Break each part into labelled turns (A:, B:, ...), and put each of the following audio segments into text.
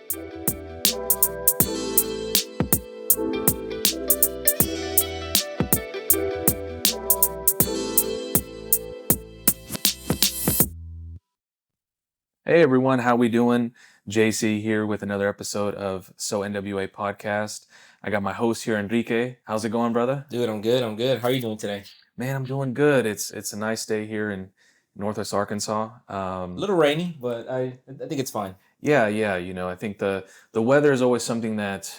A: Hey everyone, how we doing? JC here with another episode of SO NWA podcast. I got my host here, Enrique. How's it going, brother?
B: Dude, I'm good. How are you doing today?
A: Man, I'm doing good. It's a nice day here in Northwest Arkansas.
B: A little rainy, but I think it's fine.
A: Yeah. I think the weather is always something that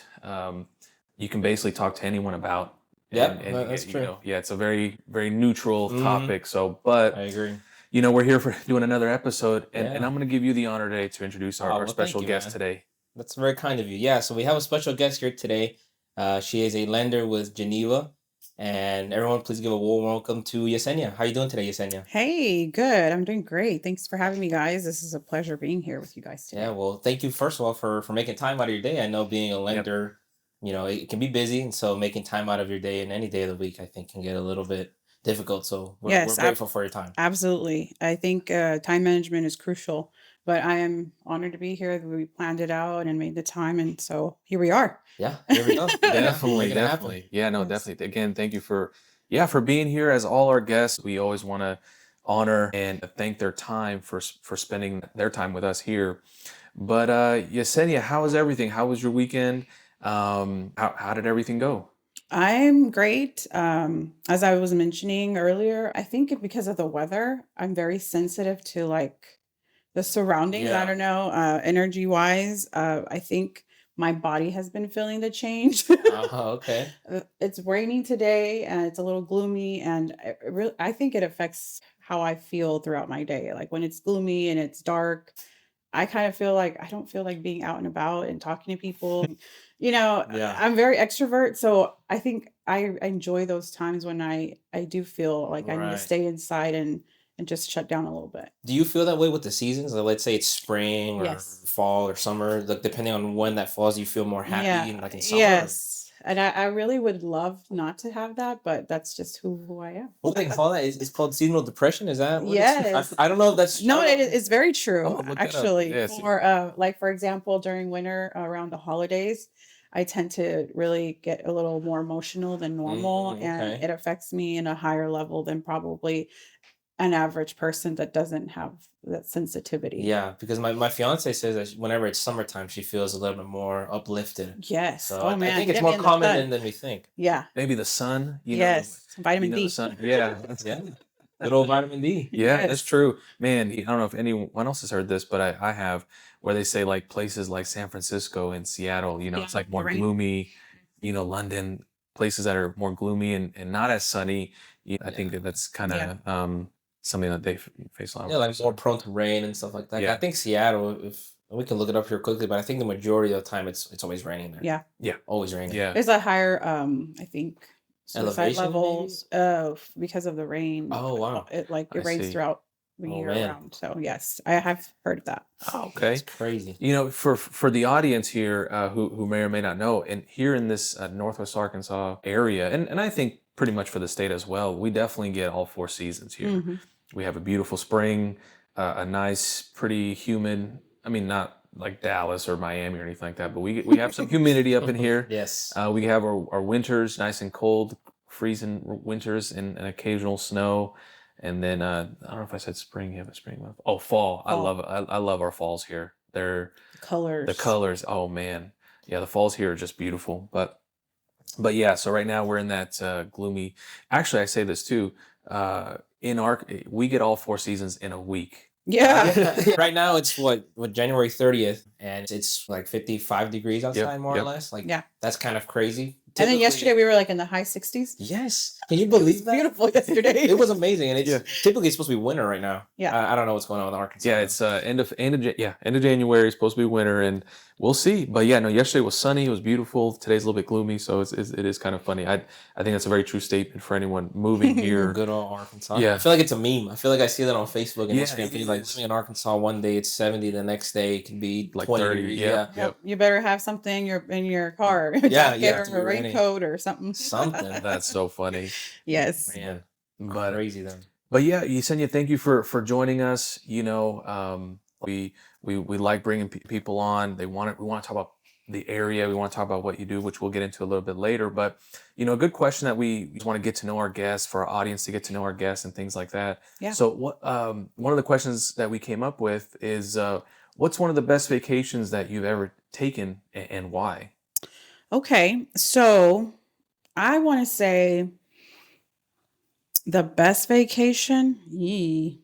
A: you can basically talk to anyone about.
B: Yeah,
A: And
B: that's true.
A: it's a very very neutral
B: Mhm.
A: topic. So, but
B: I agree.
A: we're here for doing another episode, and
B: Yeah.
A: I'm going to give you the honor today to introduce our
B: Oh, well,
A: special
B: thank you,
A: guest
B: man.
A: today.
B: That's very kind of you. Yeah, so we have a special guest here today. She is a lender with Geneva. And everyone, please give a warm welcome to Yesenia. How are you doing today, Yesenia?
C: Hey, good. I'm doing great. Thanks for having me, guys. This is a pleasure being here with you guys today.
B: Yeah, well, thank you, first of all, for making time out of your day. I know being a lender, it can be busy. And so making time out of your day and any day of the week, I think, can get a little bit difficult. So we're
C: Yes,
B: grateful for your time.
C: absolutely. I think time management is crucial, but I am honored to be here. We planned it out and made the time, and so here we are.
B: Yeah, here we go.
A: Definitely,
B: Making it happen.
A: definitely. Yeah, no,
C: Yes.
A: definitely. Again, thank you for being here. As all our guests, we always want to honor and thank their time for spending their time with us here. But Yesenia, how was everything? How was your weekend? How did everything go?
C: I'm great. As I was mentioning earlier, I think because of the weather, I'm very sensitive to like the surroundings. I
B: Yeah.
C: don't know, energy wise. I think my body has been feeling the change.
B: Okay.
C: It's raining today and it's a little gloomy, and I think it affects how I feel throughout my day. Like when it's gloomy and it's dark, I kind of feel like I don't feel like being out and about and talking to people.
B: Yeah.
C: I'm very extrovert, so I think I enjoy those times when I do feel like I need to
B: Right.
C: stay inside and just shut down a little bit.
B: Do you feel that way with the seasons? Like, let's say it's spring or
C: Yes.
B: fall or summer. Like, depending on when that falls, you feel more happy,
C: Yeah,
B: and like in summer.
C: yes. And I really would love not to have that, but that's just who I am.
B: What do they call that? It's called seasonal depression. Is that what
C: Yes.
B: I don't know if that's.
C: No,
B: I don't know.
C: it's very true.
A: Oh, look that up.
C: Actually,
A: Yes.
C: for like for example, during winter around the holidays, I tend to really get a little more emotional than normal, and
B: Okay.
C: it affects me in a higher level than probably an average person that doesn't have that sensitivity.
B: Yeah, because my fiance says that whenever it's summertime, she feels a little bit more uplifted.
C: Yes.
B: So
C: Oh
B: I
C: man,
B: think it's
C: get me
B: more
C: in the
B: common
C: sun.
B: than we think.
C: Yeah.
A: Maybe the sun.
C: Yes. Vitamin
A: the
C: D.
A: sun. Yeah.
B: Yeah. Good old vitamin D.
A: Yeah, that's
C: Yes.
A: true. Man, I don't know if anyone else has heard this, but I have, where they say like places like San Francisco and Seattle, it's
C: Yeah,
A: like more
C: you're right.
A: gloomy, London, places that are more gloomy and not as sunny. I think that's kind of something that they face a lot.
B: Yeah, like more prone to rain and stuff like that.
A: Yeah.
B: I think Seattle, if we can look it up here quickly, but I think the majority of the time it's always raining there.
C: Yeah.
A: Yeah.
B: Always raining.
A: Yeah.
C: There's a higher I think suicide
B: Elevation,
C: levels because of the rain.
B: Oh, wow.
C: It
A: I
C: rains
A: see.
C: throughout the
B: Oh,
C: year
B: man.
C: round. So yes, I have heard of that.
A: Oh, okay.
B: It's crazy.
A: For the audience here who may or may not know, and here in this Northwest Arkansas area, and I think pretty much for the state as well, we definitely get all four seasons here.
C: Mhm.
A: We have a beautiful spring, a nice, pretty humid. I mean, not like Dallas or Miami or anything like that, but we have some humidity up in here.
B: Yes.
A: We have our winters, nice and cold, freezing winters, and occasional snow. And then I don't know if I said spring. You have a spring month. Oh, fall. I
C: Fall.
A: love I love our falls here. They're
C: Colors.
A: the colors. Oh man, yeah, the falls here are just beautiful. But yeah, so right now we're in that gloomy. Actually, I say this too. We get all four seasons in a week.
C: Yeah.
B: Right now it's what January 30th, and it's like 55 degrees outside, more or
A: yep.
B: less. Like,
C: Yeah.
B: that's kind of crazy.
C: And then
B: Typically-
C: yesterday we were like in the high 60s.
B: Yes. Can you believe that?
C: Beautiful yesterday.
B: It was amazing, and it's
A: Yeah.
B: typically it's supposed to be winter right now.
C: Yeah.
B: I don't know what's going on with Arkansas.
A: Yeah, it's end of January. It's supposed to be winter, and we'll see. But yeah, no, yesterday was sunny. It was beautiful. Today's a little bit gloomy, so it is kind of funny. I think that's a very true statement for anyone moving here.
B: Good old Arkansas.
A: Yeah.
B: I feel like it's a meme. I feel like I see that on Facebook and
A: Yeah,
B: Instagram.
A: it
B: People like
A: is.
B: living in Arkansas one day it's 70, the next day it can be
A: Like
B: 20
A: 30,
B: degrees.
A: yeah.
C: Yep. You better have something in your car. A
B: Yeah,
C: jacket
B: you have to
C: or a
B: be ready.
C: raincoat or something.
B: Something.
A: That's so funny.
C: Yes.
B: Man,
A: But
B: crazy then.
A: But yeah, Yesenia, thank you for joining us. We we like bringing people on. We want to talk about the area. We want to talk about what you do, which we'll get into a little bit later. But a good question that we want to get to know our guests, for our audience to get to know our guests and things like that.
C: Yeah.
A: So what one of the questions that we came up with is what's one of the best vacations that you've ever taken, and why?
C: Okay. So I want to say the best vacation. Yee.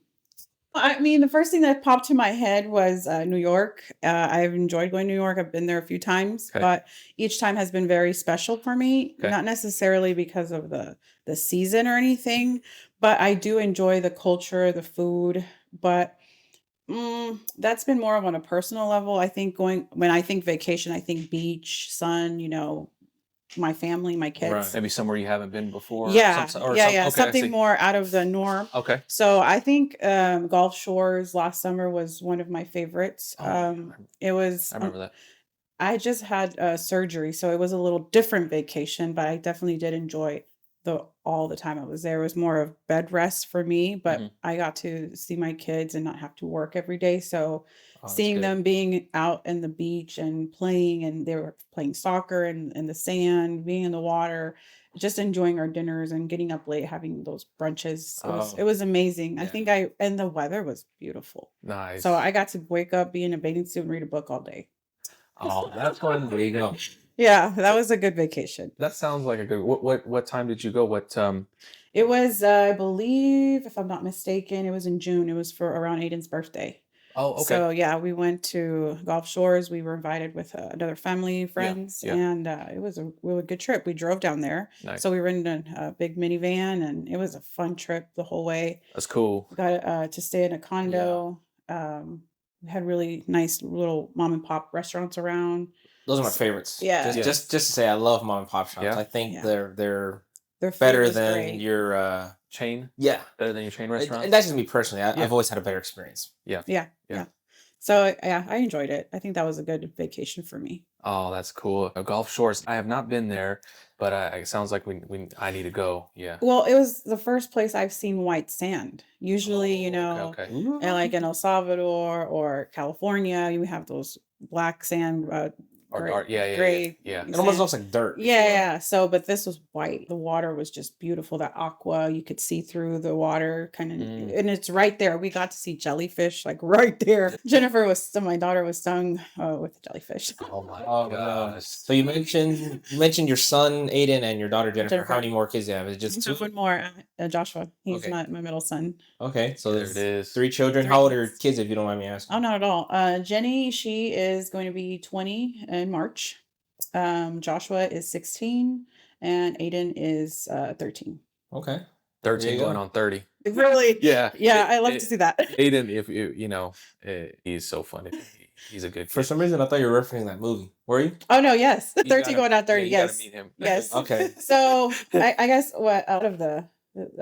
C: I mean, the first thing that popped to my head was New York. I've enjoyed going to New York. I've been there a few times,
A: Okay.
C: but each time has been very special for me.
A: Okay.
C: Not necessarily because of the season or anything, but I do enjoy the culture, the food. But that's been more of on a personal level. I think when I think vacation, I think beach, sun. My family, my
B: Right.
C: kids.
A: Maybe somewhere you haven't been before.
C: Yeah,
A: Or
C: yeah,
A: some.
C: yeah.
A: Okay, I
C: Something
A: see.
C: more out of the norm.
A: Okay.
C: So I think Gulf Shores last summer was one of my favorites.
A: Oh, yeah,
C: It was
A: I remember that.
C: I just had surgery, so it was a little different vacation, but I definitely did enjoy all the time I was there. It was more of bed rest for me,
A: Hmm.
C: but I got to see my kids and not have to work every day. So
B: Oh, that's
C: seeing
B: good.
C: them being out in the beach and playing, and they were playing soccer and in the sand, being in the water, just enjoying our dinners and getting up late, having those brunches. It
B: Oh,
C: was amazing. I
B: yeah.
C: think and the weather was beautiful.
A: Nice.
C: So I got to wake up, be in a bathing suit, and read a book all day.
A: Oh, that's fun.
B: There you go.
C: Yeah, that was a good vacation.
A: That sounds like a good. What time did you go? What
C: It was, I believe, if I'm not mistaken, it was in June. It was for around Aiden's birthday.
A: Oh, okay.
C: So yeah, we went to Gulf Shores. We were invited with another family, friends,
A: yeah.
C: and it was a really good trip. We drove down there,
A: Nice.
C: so we were in a big minivan, and it was a fun trip the whole way.
A: That's cool.
C: We got to stay in a condo. We had really nice little mom and pop restaurants around.
B: Those are my favorites.
C: Yeah.
B: Just
A: Yeah.
B: just just to say, I love mom and pop shops.
A: Yeah.
B: I think
C: Yeah.
B: they're
C: Their food
B: better
C: was
B: than
C: great.
B: your
A: Chain
B: yeah.
A: better than your chain restaurant.
B: And that's just me personally.
A: Yeah.
B: I've always had a better experience.
C: Yeah,
A: Yeah.
C: yeah. So yeah, I enjoyed it. I think that was a good vacation for me.
A: Oh, that's cool. Gulf Shores. I have not been there, but it sounds like I need to go. Yeah.
C: Well, it was the first place I've seen white sand. Usually,
A: Oh, okay.
C: and like in El Salvador or California, you have those black sand,
A: Or
C: gray,
A: dark. Yeah.
C: gray
A: Yeah.
B: It almost
C: sand.
B: looks like dirt. if you
C: Yeah,
B: will.
C: yeah. So, but this was white. The water was just beautiful. That aqua, you could see through the water, kind of, and it's right there. We got to see jellyfish, like right there. My daughter was stung with a jellyfish.
A: Oh my
B: Oh no.
A: gosh.
B: So you mentioned your son Aiden and your daughter Jennifer.
C: Jennifer.
B: How many more kids do you have? Is it just
C: So
B: two?
C: one more, Joshua. He's
B: Okay.
C: my middle son.
B: Okay, so
A: There
B: there's
A: it is.
B: 3 children.
C: Three
B: How old are your
C: kids.
B: kids, if you don't mind me asking?
C: Oh, not at all. Jenny, she is going to be 20 in March. Joshua is 16, and Aiden is 13.
B: Okay.
A: 13
B: you
A: going
B: go.
A: on 30.
C: Really?
A: Yeah.
C: Yeah, I love to see that.
A: Aiden, if he's so funny. He's a good
B: For
A: kid.
B: some reason, I thought you were referencing that movie. Were you?
C: Oh no, yes,
A: You
C: 13
A: gotta-
C: going on 30.
A: yeah, you gotta
C: Yes,
A: meet him.
C: yes.
B: Okay.
C: So I guess what out of the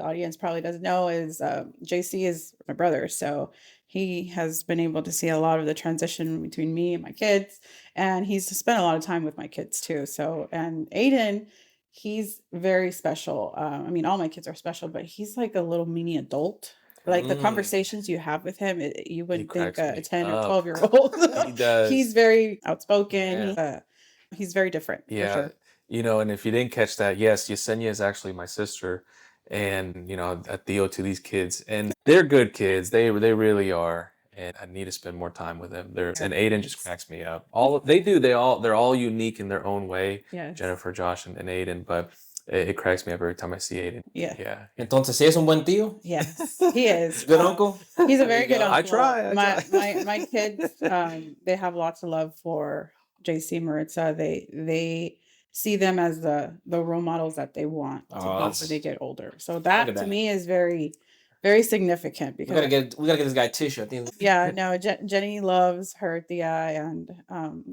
C: audience probably doesn't know is JC is my brother, so he has been able to see a lot of the transition between me and my kids, and he's spent a lot of time with my kids too. So, and Aiden, he's very special. I mean, all my kids are special, but he's like a little mini adult. Like the
B: Mm.
C: conversations you have with him, you wouldn't think
A: cracks
C: a
A: me
C: 10 or
A: up.
C: 12-year-old.
A: He does.
C: He's very outspoken.
A: Yeah.
C: He's very different. For
A: Yeah,
C: sure.
A: and if you didn't catch that, yes, Yesenia is actually my sister, and a Theo to these kids, and they're good kids. They really are, and I need to spend more time with them. And Aiden just cracks me up. They're all unique in their own way.
C: Yes.
A: Jennifer, Josh, and Aiden, but it cracks me up every time I see Aiden.
C: Yeah.
A: Yeah.
B: Entonces, ¿sí es un buen tío?
C: Yes, he is.
B: Good uncle?
C: He's a
B: There
C: very
B: you
C: good
B: go.
C: uncle.
A: I try.
C: My kids, they have lots of love for JC and Maritza. They see them as the role models that they want to
B: Oh,
C: be
B: that's-
C: when they get older. So
B: at
C: that to
B: that.
C: me is very, very significant
B: We
C: because
B: gotta get this guy tissue. I think
C: yeah, no, Jenny loves her Thea and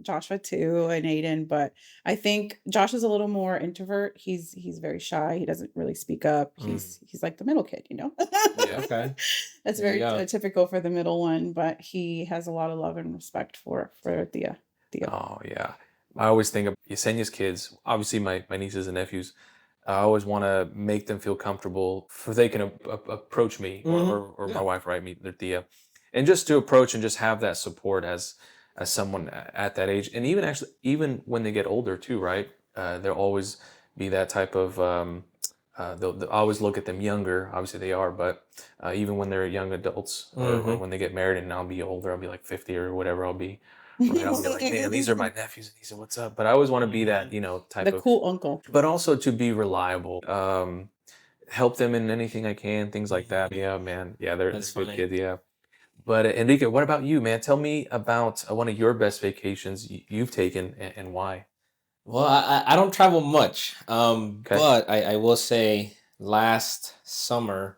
C: Joshua too, and Aiden. But I think Josh is a little more introvert. He's very shy. He doesn't really speak up. He's like the middle kid,
A: Yeah.
B: okay.
C: That's
B: There you
C: very
B: go.
C: typical for the middle one. But he has a lot of love and respect for Thea.
A: Oh yeah. I always think of Yesenia's kids, obviously my nieces and nephews. I always want to make them feel comfortable so they can approach me
B: Mhm.
A: or my wife, right? Me, their Thea. and just to approach and just have that support as someone at that age, and even when they get older too, right? There'll always be that type of they'll always look at them younger. Obviously they are, but even when they're young adults or
B: Mm-hmm.
A: when they get married, and I'll be older, I'll be like 50 or whatever I'll be. Right, I'll be like, man, these are my nephews and nieces. What's up? But I always want to be that, type
C: The
A: of,
C: cool uncle.
A: but also to be reliable. Help them in anything I can, things like that. Yeah, man. Yeah, they're
B: That's
A: good
B: funny.
A: kids. Yeah. But Enrique, what about you, man? Tell me about one of your best vacations you've taken and why.
B: Well, I don't travel much,
A: Okay.
B: but I will say last summer,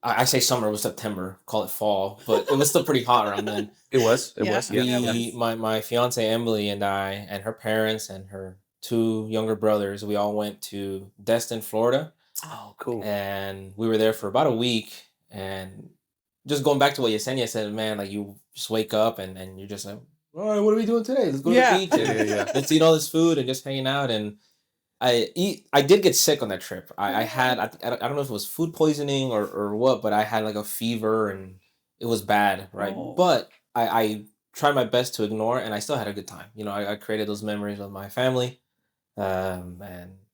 B: I say summer, it was September, call it fall, but it was still pretty hot around then.
A: It was. It
C: Yeah.
A: was. Yeah. Yeah.
B: My fiance Emily and I and her parents and her two younger brothers, we all went to Destin, Florida,
A: Oh, cool.
B: and we were there for about a week. And just going back to what Yesenia said, man, like you just wake up and you're just like, all right, what are we doing today? Let's go to the
C: Yeah.
B: beach
A: Yeah.
B: and
A: Yeah.
B: let's eat all this food and just hanging out. And I did get sick on that trip. I had I don't know if it was food poisoning or what, but I had like a fever and it was bad, right?
C: Oh.
B: But I tried my best to ignore it, and I still had a good time. I created those memories with my family, and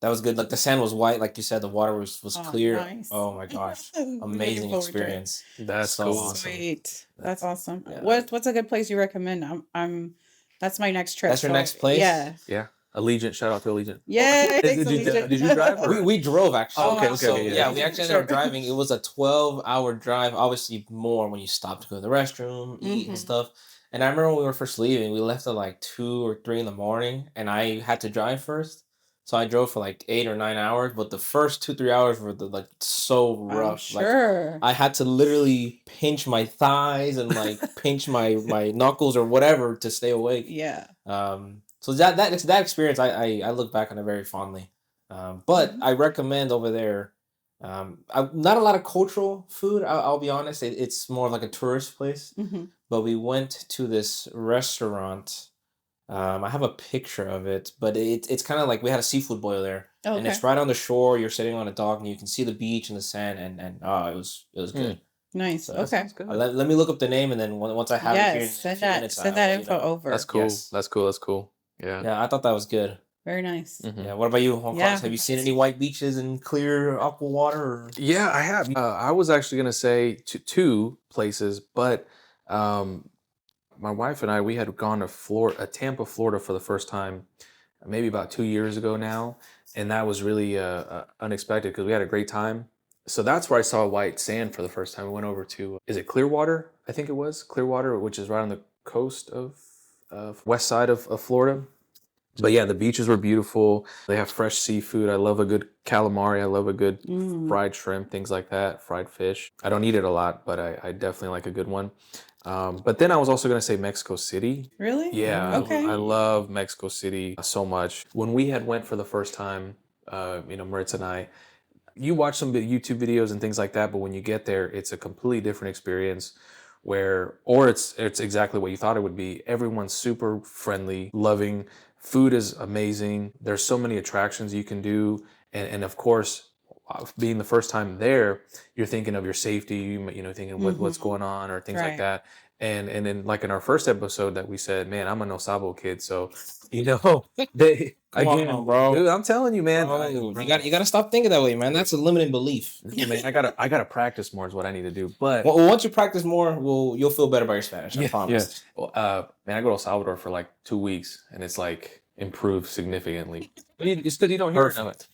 B: that was good. Like the sand was white, like you said, the water was
C: Oh,
B: clear.
C: nice.
B: Oh my gosh,
C: Looking
B: amazing
C: forward to it.
B: experience.
A: That's
B: So
A: cool.
B: awesome.
C: Sweet. That's awesome.
B: Yeah.
C: What's a good place you recommend? I'm that's my next trip.
B: That's your
C: so,
B: next place?
C: Yeah.
A: Yeah. Allegiant. Shout out to Allegiant.
C: Yay.
A: Did you drive?
B: We drove actually.
A: Oh, okay,
B: So
A: okay,
B: yeah,
A: yeah.
B: we actually ended up driving. It was a 12-hour drive. Obviously more when you stop to go to the restroom, eat and
C: Mhm.
B: stuff. And I remember when we were first leaving, we left at like 2 or 3 in the morning, and I had to drive first. So I drove for like 8 or 9 hours, but the first 2 3 hours were like so
C: I'm
B: rough. Like
C: sure.
B: I had to literally pinch my thighs and like pinch my knuckles or whatever to stay awake.
C: Yeah.
B: So that experience I look back on it very fondly. But
C: Mhm.
B: I recommend over there. Not a lot of cultural food. I'll be honest. It's more like a tourist place.
C: Mhm.
B: But we went to this restaurant. I have a picture of it, but it's kind of like we had a seafood boil there, and
C: Okay.
B: it's right on the shore. You're sitting on a dock, and you can see the beach and the sand, and it was good.
C: Nice.
B: So
C: Okay.
A: Sounds good.
B: let me look up the name, and then once I have it here in
C: Yes.
B: a
C: Send
B: few
C: that
B: minutes,
C: send
B: I'll
C: that
B: let you
C: info
B: know.
C: over.
A: That's cool.
B: Yes.
A: That's cool. That's cool. Yeah.
B: Yeah, I thought that was good.
C: Very nice.
A: Mhm.
B: Yeah. What about you, Juan
C: Yeah.
B: Carlos? Have you seen any white beaches and clear aqua water? Or...
A: Yeah, I have. I was actually gonna say two places, but um, my wife and I, we had gone to Tampa, Florida, for the first time, maybe about 2 years ago now, and that was really unexpected because we had a great time. So that's where I saw white sand for the first time. We went over to, is it Clearwater? I think it was Clearwater, which is right on the coast of west side of Florida. But yeah, the beaches were beautiful. They have fresh seafood. I love a good calamari. I love a good
C: Mm.
A: fried shrimp, things like that, fried fish. I don't eat it a lot, but I definitely like a good one. But then I was also going to say Mexico City.
C: Really?
A: Yeah,
C: Okay.
A: I love Mexico City so much. When we had went for the first time, Maritza and I, you watch some YouTube videos and things like that, but when you get there, it's a completely different experience or it's exactly what you thought it would be. Everyone's super friendly, loving. Food is amazing. There's so many attractions you can do. And of course, being the first time there, you're thinking of your safety, thinking what's going on or things like
C: Right.
A: that. And then like in our first episode that we said, man, I'm a No Sabo kid. So, they,
B: Come on,
A: again,
B: bro.
A: dude, I'm telling you, man.
B: Oh, you gotta stop thinking that way, man. That's a limiting belief.
A: Yeah, man, I gotta practice more is what I need to do. But
B: Well, once you practice more, you'll feel better about your Spanish. I promise.
A: well, man, I go to El Salvador for like 2 weeks, and it's like improved significantly. It's because you don't hear of it.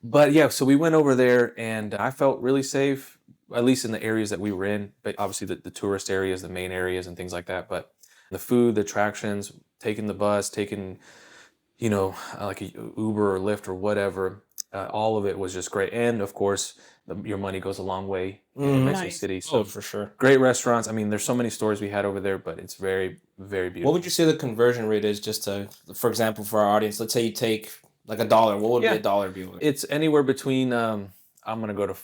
A: But yeah, so we went over there, and I felt really safe, at least in the areas that we were in. But obviously, the tourist areas, the main areas, and things like that. But the food, the attractions, taking the bus, taking like a Uber or Lyft or whatever. All of it was just great, and of course, your money goes a long way in Mexico
C: Nice.
A: City. So
B: For sure.
A: great restaurants. I mean, there's so many stories we had over there, but it's very, very beautiful.
B: What would you say the conversion rate is? Just for example, for our audience, let's say you take like $1. What would
A: Yeah.
B: be $1 be?
A: It's anywhere between I'm gonna go to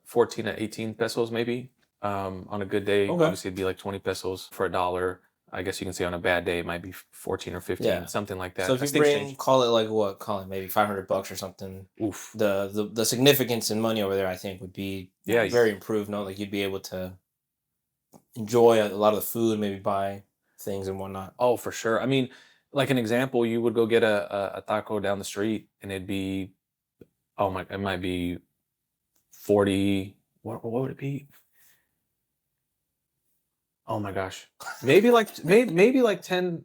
A: 14 to 18 pesos maybe. On a good day,
B: Okay.
A: obviously it'd be like 20 pesos for $1. I guess you can say on a bad day it might be 14 or 15,
B: Yeah.
A: something like that.
B: So if
A: That's
B: you
A: the
B: bring,
A: exchange.
B: call it maybe $500 or something.
A: Oof.
B: The significance in money over there, I think, would be
A: Yeah.
B: very improved. No, like you'd be able to enjoy a lot of the food, maybe buy things and whatnot.
A: Oh, for sure. I mean, like an example, you would go get a taco down the street and it'd be, oh my, it might be 40, what would it be? Oh my gosh. Maybe like 10.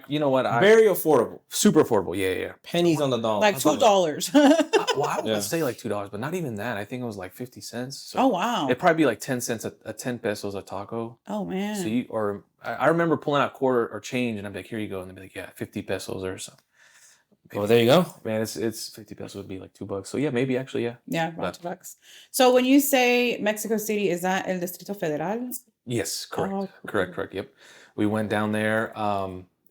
A: You know what?
B: Very affordable.
A: Super affordable. Yeah, yeah.
B: Pennies on the dollar.
C: Like
B: I love it.
C: $2.
A: Well, I would
B: Yeah.
A: say like $2, but not even that. I think it was like 50 cents. So
C: Oh, wow.
A: it'd probably be like 10 cents a 10 pesos a taco.
C: Oh, man.
A: So I remember pulling out quarter or change and I'm like, here you go. And they'd be like, yeah, 50 pesos or something.
B: Well, there you go.
A: Man, it's 50 pesos would be like $2. So yeah, maybe actually, yeah.
C: Yeah,
A: But-
C: about $2. So when you say Mexico City, is that El Distrito Federal?
A: Yes, correct.
C: Oh,
A: Correct, correct. Yep. We went down there.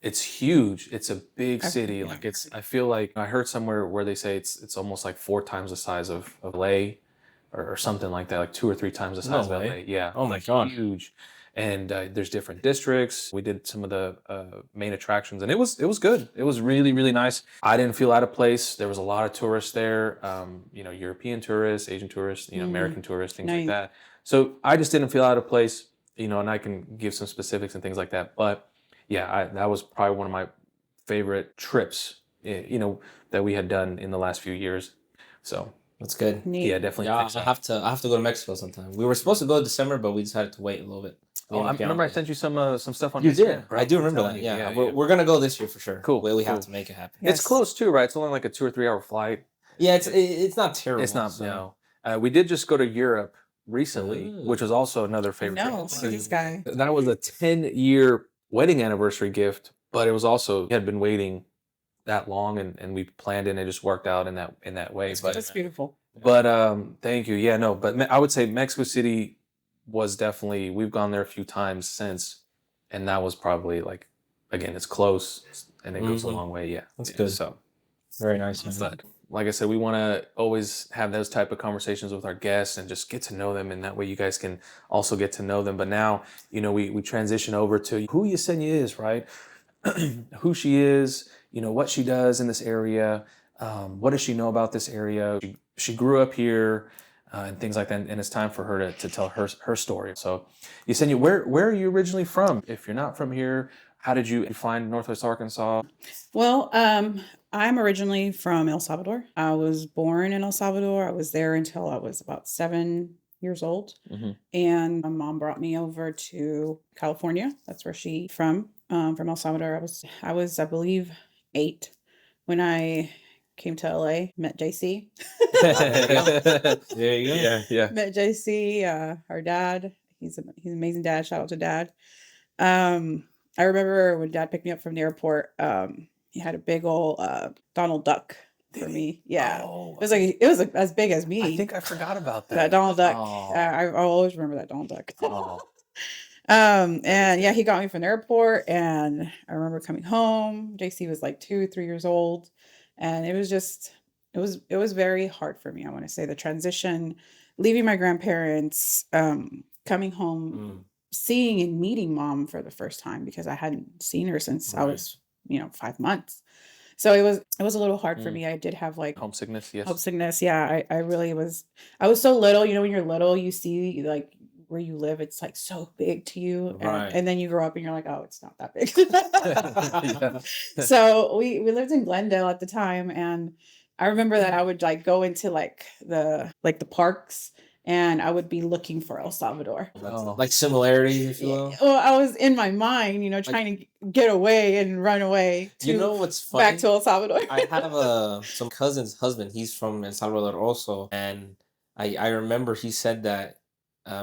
A: It's huge. It's a big
C: I've-
A: city.
C: yeah,
A: Like
C: I've
A: I feel like I heard somewhere where they say it's almost like 4 times the size of LA or something like that, like 2 or 3 times the
B: No
A: size of
B: way.
A: LA. Yeah.
B: Oh my
A: like
B: God.
A: huge. And there's different districts. We did some of the main attractions, and it was good. It was really, really nice. I didn't feel out of place. There was a lot of tourists there. European tourists, Asian tourists, American tourists, things like
C: Nice.
A: that. So I just didn't feel out of place. And I can give some specifics and things like that. But yeah, that was probably one of my favorite trips, that we had done in the last few years. So
B: That's good.
C: Neat.
A: yeah, definitely.
B: Yeah,
A: think so.
B: I have to go to Mexico sometime. We were supposed to go in December, but we decided to wait a little bit.
A: Oh, I remember I sent you some stuff on
B: You
A: Instagram,
B: did.
A: bro.
B: I do
A: I'm
B: remember
A: telling
B: that.
A: you.
B: Yeah,
A: yeah.
B: we're gonna go this year for sure.
A: Cool,
B: We have
A: cool.
B: to make it happen.
C: Yes.
A: It's close too, right? It's only like a 2 or 3 hour flight.
B: Yeah, it's not terrible.
A: It's not.
B: so-
A: No, we did just go to Europe recently,
B: Ooh.
A: which was also another favorite.
C: No,
A: trip.
C: look at this guy.
A: That was a 10-year wedding anniversary gift, but it was also, we had been waiting that long and we planned it and it just worked out in that way.
B: That's
A: But
C: That's beautiful.
A: thank you. Yeah, no, but I would say Mexico City was definitely, we've gone there a few times since, and that was probably like, again, it's close and it goes a
B: Mhm.
A: long way. Yeah.
B: That's
A: Yeah,
B: good.
A: So,
B: Very nice. man.
A: but like I said, we want to always have those type of conversations with our guests and just get to know them, and that way you guys can also get to know them. But now, we transition over to who Yesenia is, right? Who she is, what she does in this area, what does she know about this area? She grew up here, and things like that, and it's time for her to tell her story. So, Yesenia, where are you originally from? If you're not from here, how did you find Northwest Arkansas?
C: Well, I'm originally from El Salvador. I was born in El Salvador. I was there until I was about 7 years old.
A: Mhm.
C: And my mom brought me over to California. That's where she from El Salvador. I was, I believe, 8 when I came to LA, met JC.
B: There you go.
A: Yeah.
C: Met JC, our dad. He's an amazing dad. Shout out to dad. I remember when dad picked me up from the airport, he had a big old Donald Duck for me. Yeah.
A: Oh,
C: It was like as big as me.
A: I think I forgot about
C: that
A: that.
C: Donald Duck.
A: Oh.
C: I always remember that Donald Duck.
A: Oh.
C: And yeah, he got me from the airport, and I remember coming home. JC was like 2, 3 years old, and it was very hard for me. I want to say the transition, leaving my grandparents, coming home,
B: Mm.
C: seeing and meeting mom for the first time because I hadn't seen her since I
B: Right.
C: was 5 months. So it was a little hard for
A: Mm.
C: me. I did have like
A: Homesickness, yes.
C: homesickness. Yeah, I really was. I was so little. When you're little, you see like where you live, it's like so big to you,
B: Right.
C: and then you grow up and you're like, oh, it's not that big.
A: Yeah.
C: So we lived in Glendale at the time, and I remember that I would like go into like the parks, and I would be looking for El Salvador.
A: Oh.
B: Like similarities, if you will.
C: Well, I was in my mind, trying to get away and run away to
B: You know what's funny?
C: back to El Salvador.
B: I have some cousin's husband. He's from El Salvador also, and I remember he said that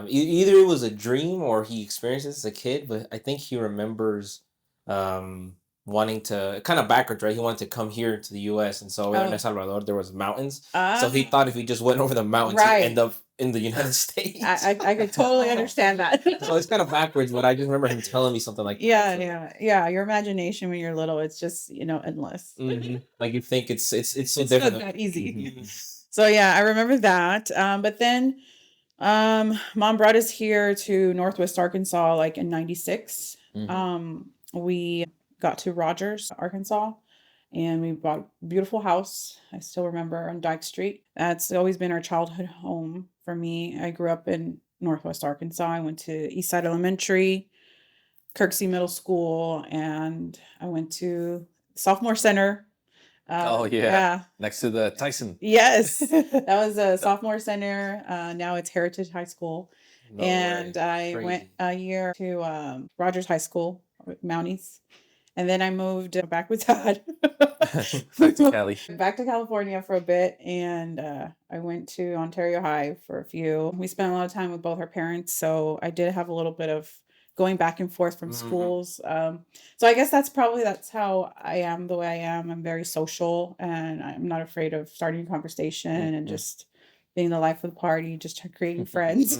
B: either it was a dream or he experienced this as a kid, but I think he remembers wanting to kind of backwards, right? He wanted to come here to the U.S. and so in
C: Oh.
B: El Salvador there was mountains, so he
C: Ah,
B: thought if he just went over the mountains,
C: Right.
B: he'd end up in the United States.
C: I could totally understand that.
B: So it's kind of backwards, but I just remember him telling me something like,
C: Yeah. Your imagination when you're little, it's just endless.
B: Mhm. Like you think it's so
C: It's
B: different.
C: not that easy.
B: Mhm.
C: So yeah, I remember that. But then mom brought us here to Northwest Arkansas like in 96.
A: Mhm.
C: We got to Rogers, Arkansas, and we bought a beautiful house. I still remember on Dyke Street. That's always been our childhood home for me. I grew up in Northwest Arkansas. I went to Eastside Elementary, Kirksey Middle School, and I went to Sophomore Center.
A: Oh yeah,
C: Yeah.
A: next to the Tyson.
C: Yes. That was a sophomore center. Now it's Heritage High School.
B: No
C: And
B: way.
C: I went
B: Crazy.
C: a year to Rogers High School, Mounties. And then I moved back with Dad.
A: Back to Cali.
C: Back to California for a bit. And I went to Ontario High for a few. We spent a lot of time with both our parents. So I did have a little bit of going back and forth from schools. So I guess that's how I am the way I am. I'm very social and I'm not afraid of starting a conversation and just being the life of the party, just creating friends.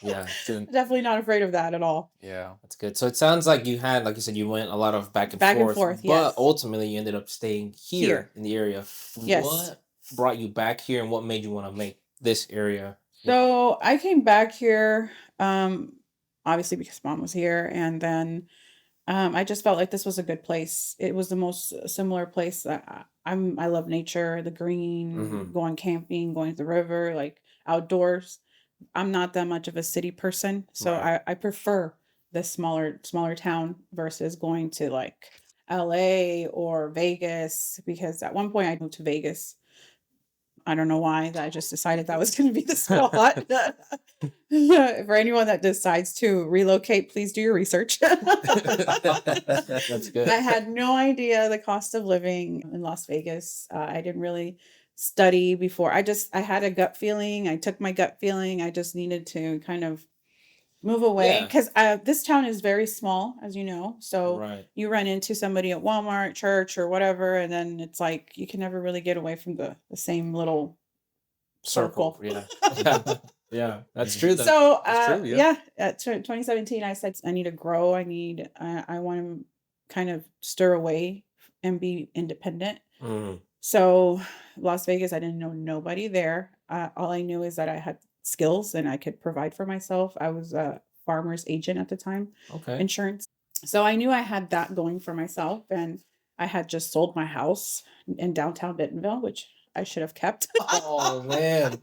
B: Yeah.
C: Definitely not afraid of that at all.
A: Yeah.
B: That's good. So it sounds like you had, like you said, you went a lot of back and forth, but
C: yes.
B: ultimately you ended up staying here in the area.
C: Yes.
B: What brought you back here and what made you want to make this area?
C: So I came back here, obviously because Mom was here, and then I just felt like this was a good place. It was the most similar place that I love nature, the green, going camping, going to the river, like outdoors. I'm not that much of a city person, so
B: Right.
C: I prefer this smaller town versus going to like LA or Vegas, because at one point I moved to Vegas. I don't know why. I just decided that was going to be the spot. For anyone that decides to relocate, please do your research.
B: That's good.
C: I had no idea the cost of living in Las Vegas. I didn't really study before. I had a gut feeling. I took my gut feeling. I just needed to kind of move away
B: Yeah.
C: because this town is very small, as you know. So
B: Right.
C: you run into somebody at Walmart, church, or whatever, and then it's like you can never really get away from the same little circle.
B: Yeah. Yeah. That's true though.
C: So
A: That's true, yeah.
C: at 2017, I said I need to grow. I want to kind of stir away and be independent. So Las Vegas, I didn't know nobody there. All I knew is that I had skills and I could provide for myself. I was a farmer's agent at the time,
B: Okay.
C: insurance. So I knew I had that going for myself, and I had just sold my house in downtown Bentonville, which I should have kept.
B: Oh man.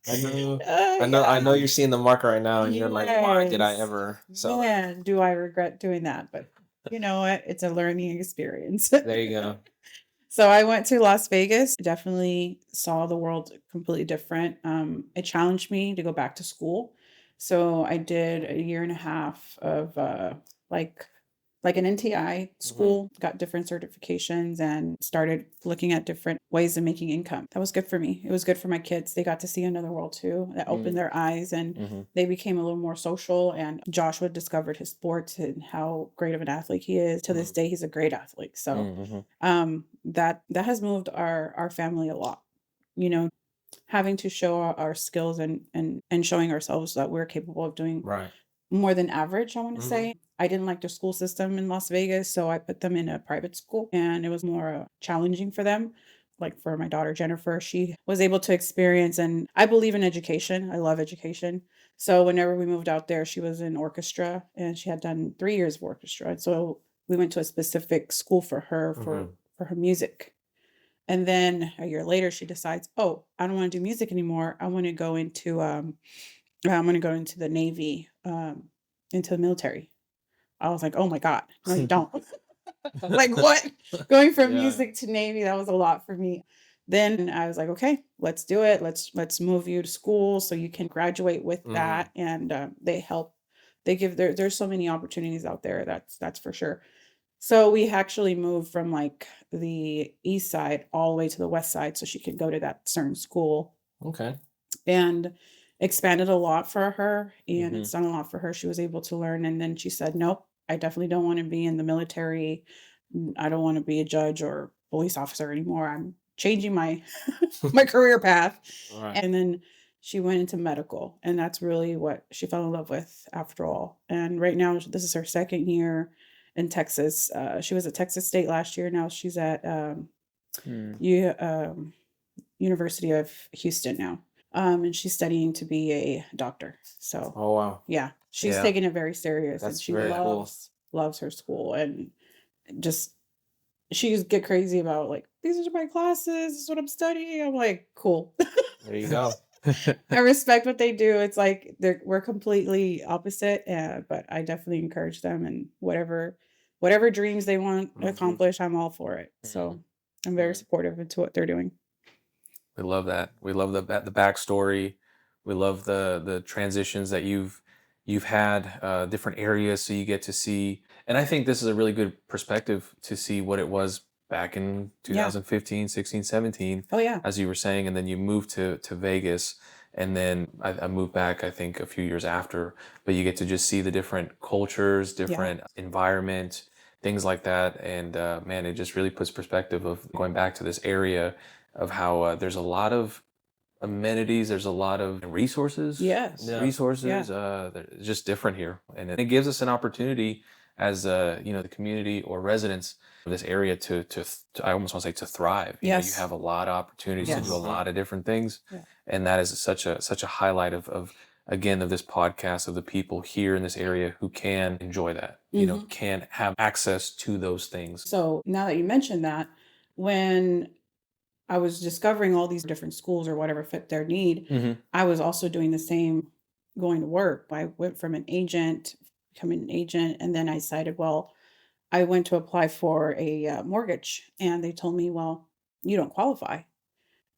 B: I know you're seeing the mark right now and you're like, why did I
C: Yes.
B: ever sell it?
C: Man, do I regret doing that? But you know what? It's a learning experience.
B: There you go.
C: So I went to Las Vegas, definitely saw the world completely different. It challenged me to go back to school. So I did a year and a half of like an NTI school, got different certifications and started looking at different ways of making income. That was good for me. It was good for my kids. They got to see another world too. That opened their eyes and they became a little more social. And Joshua discovered his sports and how great of an athlete he is. To this day, he's a great athlete. So that has moved our family a lot. You know, having to show our skills and showing ourselves that we're capable of doing
B: Right.
C: more than average, I want to say. I didn't like the school system in Las Vegas, so I put them in a private school and it was more challenging for them. Like for my daughter Jennifer, she was able to experience, and I believe in education. I love education. So whenever we moved out there, she was in orchestra and she had done 3 years of orchestra. And so we went to a specific school for her for her music. And then a year later, she decides, "Oh, I don't want to do music anymore. I want to go into I'm going to go into the Navy, into the military." I was like, "Oh my God, no, you don't." Like, what? Going from music to Navy, that was a lot for me. Then I was like, "Okay, let's do it. Let's move you to school so you can graduate with that." And they help. They give there's so many opportunities out there. That's for sure. So we actually moved from like the east side all the way to the west side so she could go to that certain school,
B: Okay.
C: and expanded a lot for her, and it's done a lot for her. She was able to learn, and then she said, "Nope, I definitely don't want to be in the military. I don't want to be a judge or police officer anymore. I'm changing my my career path."
B: Right.
C: And then she went into medical, and that's really what she fell in love with after all. And right now, this is her second year in Texas. She was at Texas State last year. Now she's at University of Houston now. And she's studying to be a doctor. So
B: Oh wow.
C: yeah, she's
A: Yeah.
C: taking it very serious, and
B: That's
C: she
B: very cool.
C: loves her school, and just she just get crazy about like, "These are my classes, this is what I'm studying." I'm like, "Cool."
B: There you go.
C: I respect what they do. It's like we're completely opposite, but I definitely encourage them, and whatever dreams they want to
B: Mhm.
C: accomplish, I'm all for it.
A: Mhm.
C: So I'm very supportive into what they're doing.
A: We love that. We love the backstory. We love the transitions that you've had, different areas, so you get to see. And I think this is a really good perspective to see what it was back in
C: Yeah.
A: 2015, 16, 17,
C: Oh yeah.
A: as you were saying, and then you moved to Vegas, and then I moved back, I think, a few years after. But you get to just see the different cultures,
C: Yeah.
A: different environment, things like that, and man, it just really puts perspective of going back to this area of how there's a lot of amenities, there's a lot of resources,
C: Yes.
B: Yeah.
C: Yeah.
A: it's just different here, and it gives us an opportunity as the community or residents of this area to I almost want to say to thrive. You
C: Yes.
A: have a lot of opportunities to do a
C: Yes.
B: Mhm.
A: lot of different things,
C: Yeah.
A: and that is such a highlight of again of this podcast, of the people here in this area who can enjoy that,
C: Hmm.
A: can have access to those things.
C: So now that you mentioned that, when I was discovering all these different schools or whatever fit their need,
A: Hmm.
C: I was also doing the same going to work. I went from an agent, becoming an agent, and then I decided, well, I went to apply for a mortgage, and they told me, well, you don't qualify.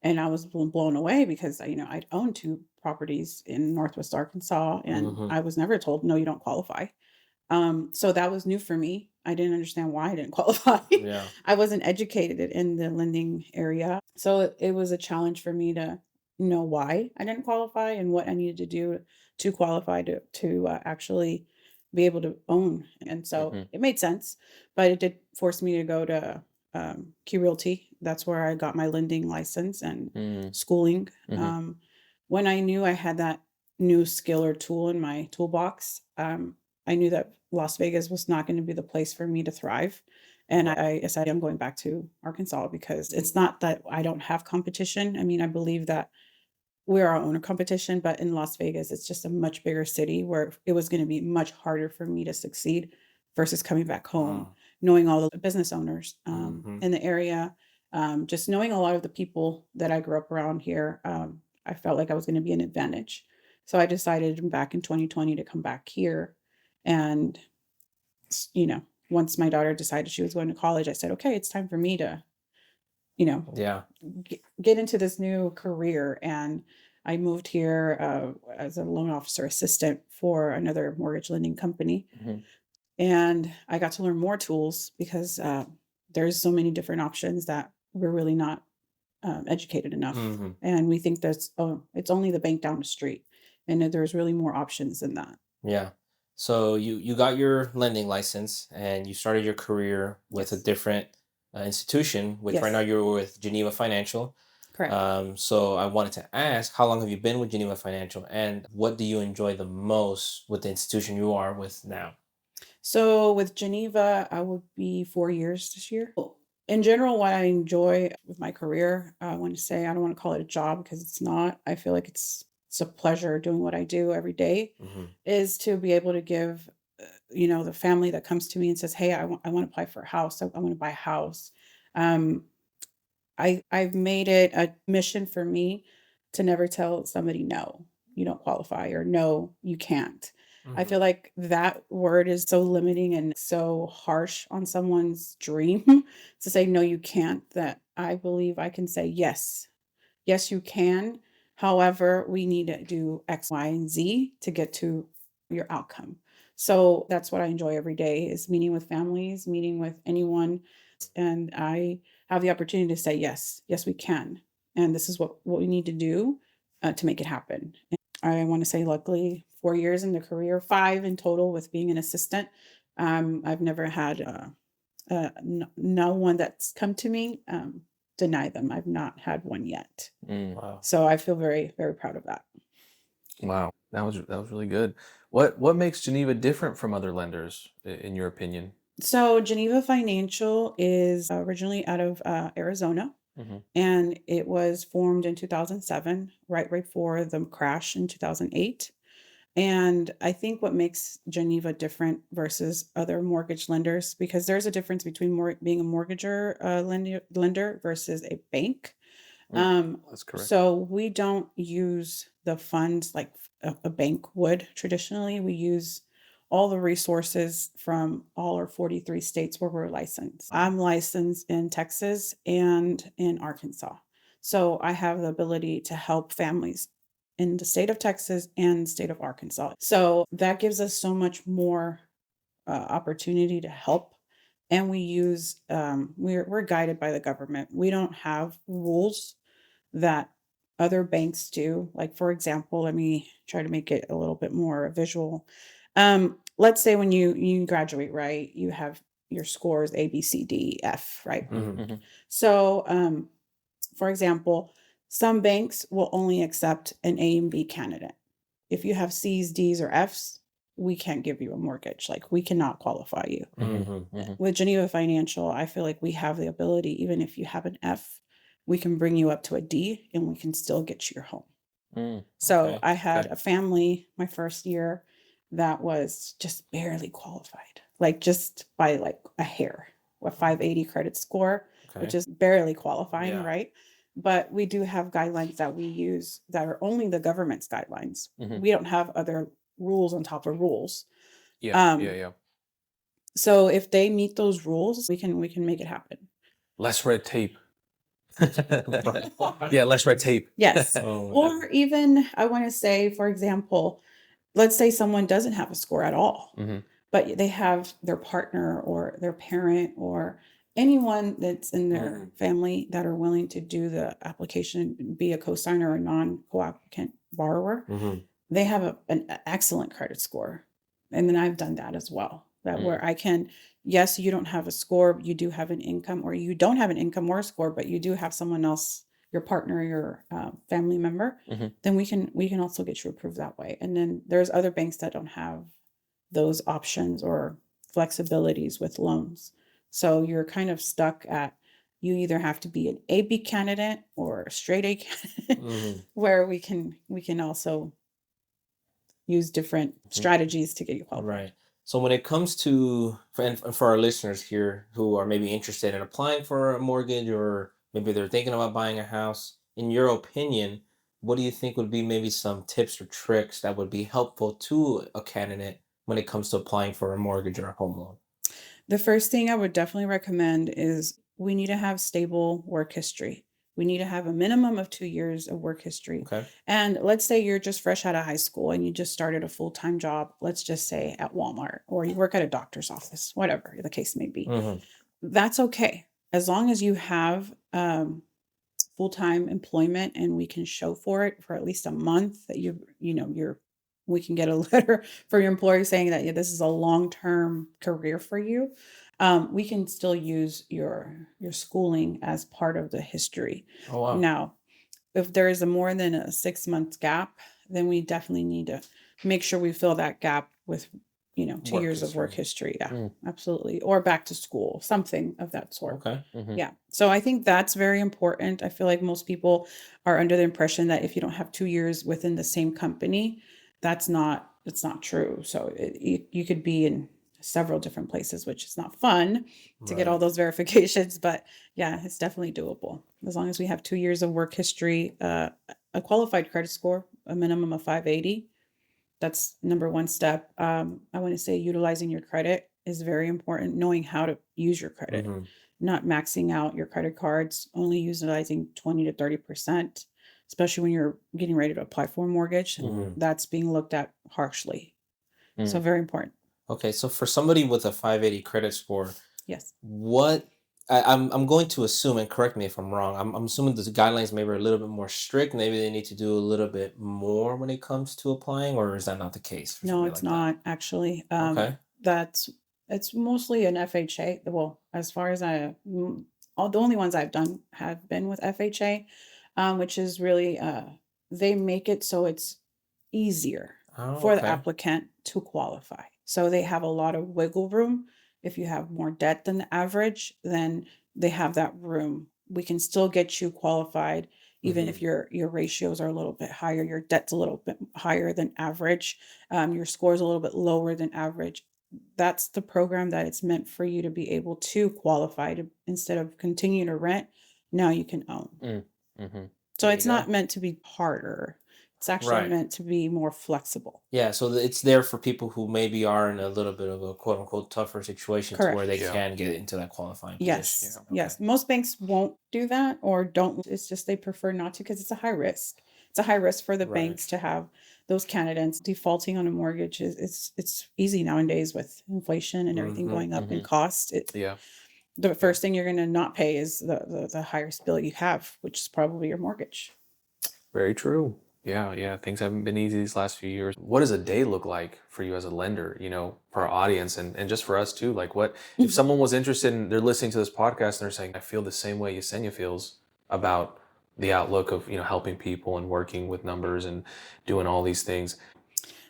C: And I was blown away because I'd owned two properties in Northwest Arkansas, and
B: Mhm.
C: I was never told, no, you don't qualify. So that was new for me. I didn't understand why I didn't qualify.
B: Yeah.
C: I wasn't educated in the lending area. So it was a challenge for me to know why I didn't qualify and what I needed to do to qualify to actually be able to own. And so
A: Hmm.
C: it made sense, but it did force me to go to Key Realty. That's where I got my lending license and
A: Hmm.
C: schooling.
A: Hmm.
C: When I knew I had that new skill or tool in my toolbox, I knew that Las Vegas was not going to be the place for me to thrive. And
B: Right.
C: I decided I'm going back to Arkansas because it's not that I don't have competition. I mean, I believe that we're our own competition, but in Las Vegas, it's just a much bigger city where it was going to be much harder for me to succeed versus coming back home,
B: Wow.
C: knowing all the business owners
B: Mhm.
C: in the area, just knowing a lot of the people that I grew up around here. I felt like I was going to be an advantage. So I decided back in 2020 to come back here. And, once my daughter decided she was going to college, I said, okay, it's time for me to, you know,
B: Yeah.
C: get into this new career. And I moved here as a loan officer assistant for another mortgage lending company.
A: Hmm.
C: And I got to learn more tools because there's so many different options that we're really not educated enough.
B: Mhm.
C: And we think it's only the bank down the street. And that there's really more options than that.
B: Yeah. So you got your lending license and you started your career with a
C: Yes.
B: different institution, which right now
C: Yes.
B: you're with Geneva Financial.
C: Correct.
B: So I wanted to ask, how long have you been with Geneva Financial, and what do you enjoy the most with the institution you are with now?
C: So with Geneva, I will be 4 years this year. Well, in general, what I enjoy with my career, I want to say I don't want to call it a job because it's not. I feel like it's a pleasure doing what I do every day.
B: Hmm.
C: Is to be able to give, the family that comes to me and says, "Hey, I want to apply for a house. I want to buy a house." Um, I've made it a mission for me to never tell somebody, "No, you don't qualify," or, "No, you can't." I
B: Hmm.
C: feel like that word is so limiting and so harsh on someone's dream to say, "No, you can't," that I believe I can say, "Yes. Yes, you can. However, we need to do X, Y, and Z to get to your outcome." So that's what I enjoy every day is meeting with families, meeting with anyone. And I have the opportunity to say, yes, yes, we can. And this is what we need to do to make it happen. And I want to say, luckily, 4 years in the career, five in total with being an assistant. I've never had no one that's come to me deny them. I've not had one yet.
A: Mm.
B: Wow.
C: So I feel very, very proud of that.
A: Wow, that was really good. What makes Geneva different from other lenders, in your opinion?
C: So Geneva Financial is originally out of Arizona,
A: Hmm.
C: and it was formed in 2007, right before the crash in 2008. And I think what makes Geneva different versus other mortgage lenders, because there's a difference between being a mortgager lender versus a bank.
A: That's correct.
C: So we don't use the funds like a bank would traditionally. We use all the resources from all our 43 states where we're licensed. I'm licensed in Texas and in Arkansas. So I have the ability to help families in the state of Texas and the state of Arkansas. So that gives us so much more opportunity to help. And we use we're guided by the government. We don't have rules that other banks do. Like for example, let me try to make it a little bit more visual. Let's say when you graduate, right? You have your scores A, B, C, D, F, right?
A: Mhm.
C: So for example, some banks will only accept an A and B candidate. If you have C's, D's, or F's, we can't give you a mortgage. Like we cannot qualify you. With Geneva Financial, I feel like we have the ability, even if you have an F, we can bring you up to a D and we can still get you your home. So
B: Okay.
C: I had a family my first year that was just barely qualified, like just by like a hair, a 580 credit score, which
B: Okay.
C: is barely qualifying,
B: Yeah.
C: right? But we do have guidelines that we use that are only the government's guidelines.
A: Mhm.
C: We don't have other rules on top of rules.
A: Yeah, yeah.
C: So if they meet those rules, we can make it happen.
A: Less red tape. Yeah, less red tape.
C: Yes.
B: Oh,
C: Or even I want to say, for example, let's say someone doesn't have a score at all, but they have their partner or their parent or anyone that's in their family that are willing to do the application, be a cosigner or a non-co-applicant borrower. They have an excellent credit score. And then I've done that as well. That where I can, yes, you don't have a score, but you do have an income, or you don't have an income or a score, but you do have someone else, your partner, your family member, then we can also get you approved that way. And then there's other banks that don't have those options or flexibilities with loans. So you're kind of stuck at you either have to be an AB candidate or a straight A candidate, where we can also use different strategies to get you qualified.
B: Right. So when it comes to and for our listeners here who are maybe interested in applying for a mortgage or maybe they're thinking about buying a house, in your opinion, what do you think would be maybe some tips or tricks that would be helpful to a candidate when it comes to applying for a mortgage or a home loan?
C: The first thing I would definitely recommend is we need to have stable work history. We need to have a minimum of 2 years of work history.
B: Okay.
C: And let's say you're just fresh out of high school and you just started a full-time job, let's just say at Walmart, or you work at a doctor's office, whatever the case may be. That's okay. As long as you have full-time employment and we can show for it for at least a month that we can get a letter from your employer saying that, yeah, this is a long-term career for you. We can still use your schooling as part of the history.
B: Oh, wow.
C: Now, if there is a more than a 6-month gap, then we definitely need to make sure we fill that gap with 2
B: Work
C: years of work
B: history.
C: history. Yeah, absolutely. Or back to school, something of that sort.
B: Okay.
C: Yeah. So I think that's very important. I feel like most people are under the impression that if you don't have 2 years within the same company, it's not true. So you could be in several different places, which is not fun to get all
B: Right.
C: those verifications, but yeah, it's definitely doable. As long as we have 2 years of work history, a qualified credit score, a minimum of 580. That's number one step. I want to say utilizing your credit is very important. Knowing how to use your credit, not maxing out your credit cards, only utilizing 20 to 30%, especially when you're getting ready to apply for a mortgage. That's being looked at harshly. So very important.
B: Okay, so for somebody with a 580 credit score,
C: Yes.
B: what I'm going to assume, and correct me if I'm wrong, I'm assuming the guidelines maybe are a little bit more strict. Maybe they need to do a little bit more when it comes to applying, or is that not the case for
C: No,
B: somebody
C: it's
B: like that?
C: not actually.
B: Okay.
C: It's mostly an FHA. Well, as far as all the only ones I've done have been with FHA, which is really they make it so it's easier
B: Oh,
C: for the
B: okay.
C: applicant to qualify. So they have a lot of wiggle room. If you have more debt than the average, then they have that room. We can still get you qualified, even if your ratios are a little bit higher, your debt's a little bit higher than average, your score is a little bit lower than average. That's the program that it's meant for you to be able to qualify to instead of continue to rent. Now you can own.
A: Mm-hmm.
C: So
B: There you
C: it's
B: go.
C: not meant to be harder. It's actually
B: Right.
C: meant to be more flexible.
B: Yeah, so it's there for people who maybe are in a little bit of a quote unquote tougher situation to where they
C: Correct.
A: Yeah.
B: can get into that qualifying position.
C: Yes.
A: Yeah.
B: Okay.
C: Yes. Most banks won't do that or don't. It's just they prefer not to because it's a high risk. It's a high risk for the
B: Right.
C: banks to have those candidates defaulting on a mortgage. It's easy nowadays with inflation and everything
B: Mm-hmm.
C: going up in
A: Mm-hmm.
C: cost.
A: Yeah.
C: The
B: Yeah.
C: first thing you're going to not pay is the highest bill you have, which is probably your mortgage.
A: Very true. Yeah, yeah. Things haven't been easy these last few years. What does a day look like for you as a lender, for our audience and just for us too? Like what if someone was interested and they're listening to this podcast and they're saying, I feel the same way Yesenia feels about the outlook of, helping people and working with numbers and doing all these things.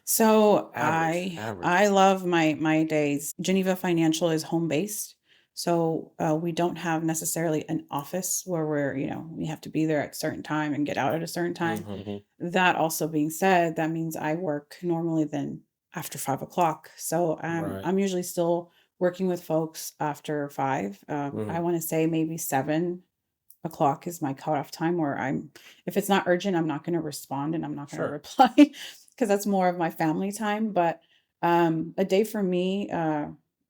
C: So
A: Average.
C: I love my days. Geneva Financial is home based. So we don't have necessarily an office where we have to be there at a certain time and get out at a certain time.
B: Mm-hmm.
A: Mm-hmm.
C: That also being said, that means I work normally then after 5 o'clock. So
B: Right.
C: I'm usually still working with folks after 5. I
B: Mm-hmm.
C: want to say maybe 7 o'clock is my cutoff time where if it's not urgent, I'm not going to respond and I'm not going to
B: Sure.
C: reply because that's more of my family time. But a day for me,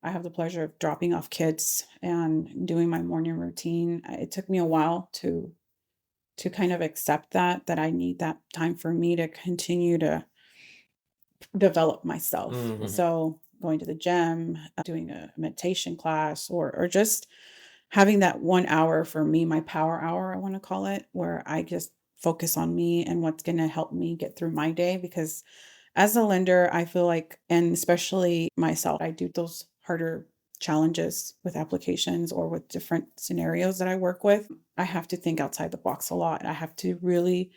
C: I have the pleasure of dropping off kids and doing my morning routine. It took me a while to kind of accept that I need that time for me to continue to develop myself.
B: Mm-hmm.
C: So going to the gym, doing a meditation class, or just having that 1 hour for me, my power hour, I want to call it, where I just focus on me and what's going to help me get through my day. Because as a lender, I feel like, and especially myself, I do those harder challenges with applications or with different scenarios that I work with. I have to think outside the box a lot. I have to really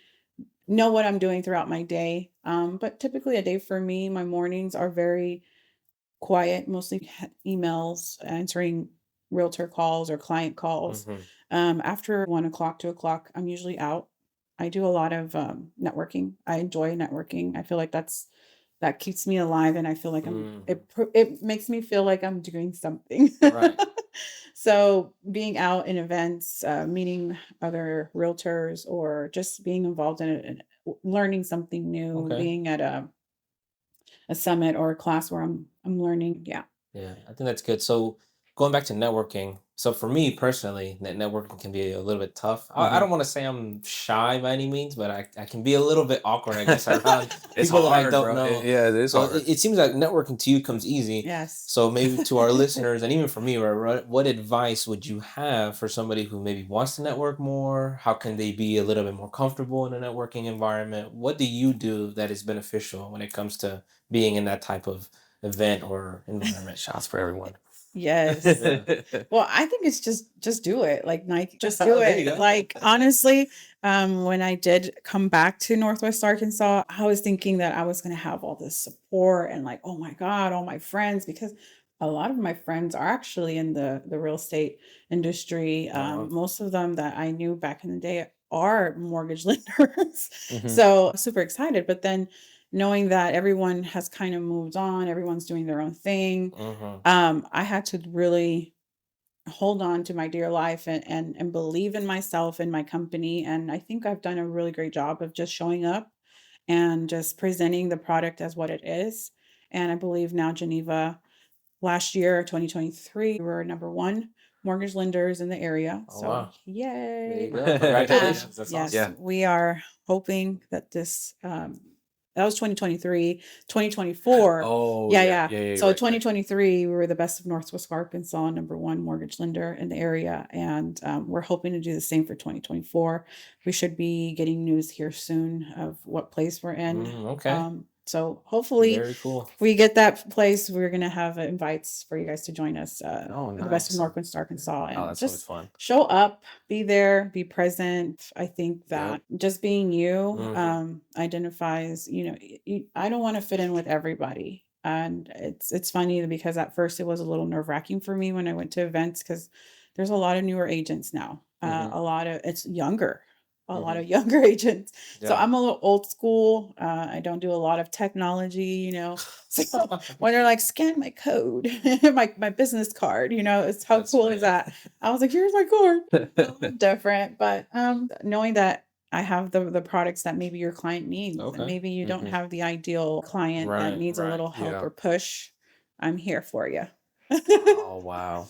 C: know what I'm doing throughout my day. But typically, a day for me, my mornings are very quiet, mostly emails, answering realtor calls or client calls.
B: Mm-hmm.
C: After 1 o'clock, 2 o'clock, I'm usually out. I do a lot of networking. I enjoy networking. I feel like that keeps me alive, and I feel like
B: Mm-hmm.
C: it makes me feel like I'm doing something.
B: Right.
C: So being out in events, meeting other realtors, or just being involved in it, learning something new,
B: Okay.
C: being at a summit or a class where I'm learning. Yeah.
B: Yeah, I think that's good. So going back to networking, so for me personally, networking can be a little bit tough. I
A: Mm-hmm.
B: don't want to say I'm shy by any means, but I can be a little bit awkward, I guess, around
A: It's
B: people that I
A: hard,
B: don't
A: bro.
B: know.
A: Yeah, it is
B: So
A: hard.
B: it seems like networking to you comes easy.
C: Yes.
B: So maybe to our listeners, and even for me, what advice would you have for somebody who maybe wants to network more? How can they be a little bit more comfortable in a networking environment? What do you do that is beneficial when it comes to being in that type of event or environment?
A: Shots for everyone.
C: Yes.
B: Yeah.
C: Well, I think it's just do it. Like Nike, just do
B: There you
C: it.
B: go.
C: Like honestly, when I did come back to Northwest Arkansas, I was thinking that I was going to have all this support and like, oh my God, all my friends, because a lot of my friends are actually in the real estate industry.
B: Oh,
C: Most of them that I knew back in the day are mortgage lenders.
A: Mm-hmm.
C: So super excited. But then knowing that everyone has kind of moved on, everyone's doing their own thing,
B: wow.
C: I had to really hold on to my dear life and believe in myself and my company. And I think I've done a really great job of just showing up and just presenting the product as what it is. And I believe now Geneva, last year, 2023, we were number one mortgage lenders in the area.
B: Oh,
C: So
B: wow. There you
C: yay.
B: go. Congratulations. That's
C: Yes,
B: awesome.
A: Yeah.
C: we are hoping that that was 2023, 2024.
A: Oh,
C: Yeah,
A: yeah.
C: yeah.
A: Yeah, yeah,
C: So
A: right.
C: 2023, we were the best of Northwest Arkansas, number one mortgage lender in the area. And we're hoping to do the same for 2024. We should be getting news here soon of what place we're in.
B: Okay.
C: So hopefully
B: Very cool.
C: if we get that place, we're going to have invites for you guys to join us.
A: Oh,
C: The best of
A: nice.
C: Northwest Arkansas,
A: Oh,
C: and
A: that's always
C: just
A: fun.
C: show up, be there, be present. I think that just being you
B: Mhm.
C: identifies, I don't want to fit in with everybody. And it's funny because at first it was a little nerve-wracking for me when I went to events because there's a lot of newer agents now.
A: Mhm.
C: A lot of it's younger. a lot
B: Mm-hmm.
C: of younger agents. So
B: Yeah.
C: I'm a little old school. I don't do a lot of technology, So when they're like, scan my code, my business card, it's how
B: That's
C: cool is
B: funny.
C: that? I was like, here's my card. Different, but knowing that I have the products that maybe your client needs, and
B: Okay.
C: maybe you don't
B: Mm-hmm.
C: have the ideal client that
B: Right.
C: needs a
B: Right.
C: little help
A: Yeah.
C: or push, I'm here for you.
A: Oh, wow.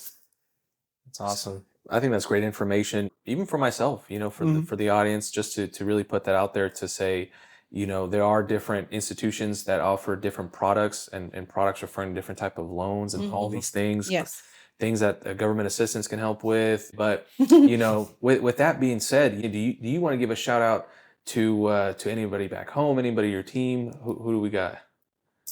B: That's awesome.
A: I think that's great information, even for myself,
B: Mm-hmm.
A: for the audience, just to really put that out there to say, there are different institutions that offer different products and products referring to different type of loans and all
C: Mhm.
A: these things,
C: Yes.
A: things that government assistance can help with. But, with that being said, do you want to give a shout out to anybody back home, anybody your team? Who do we got?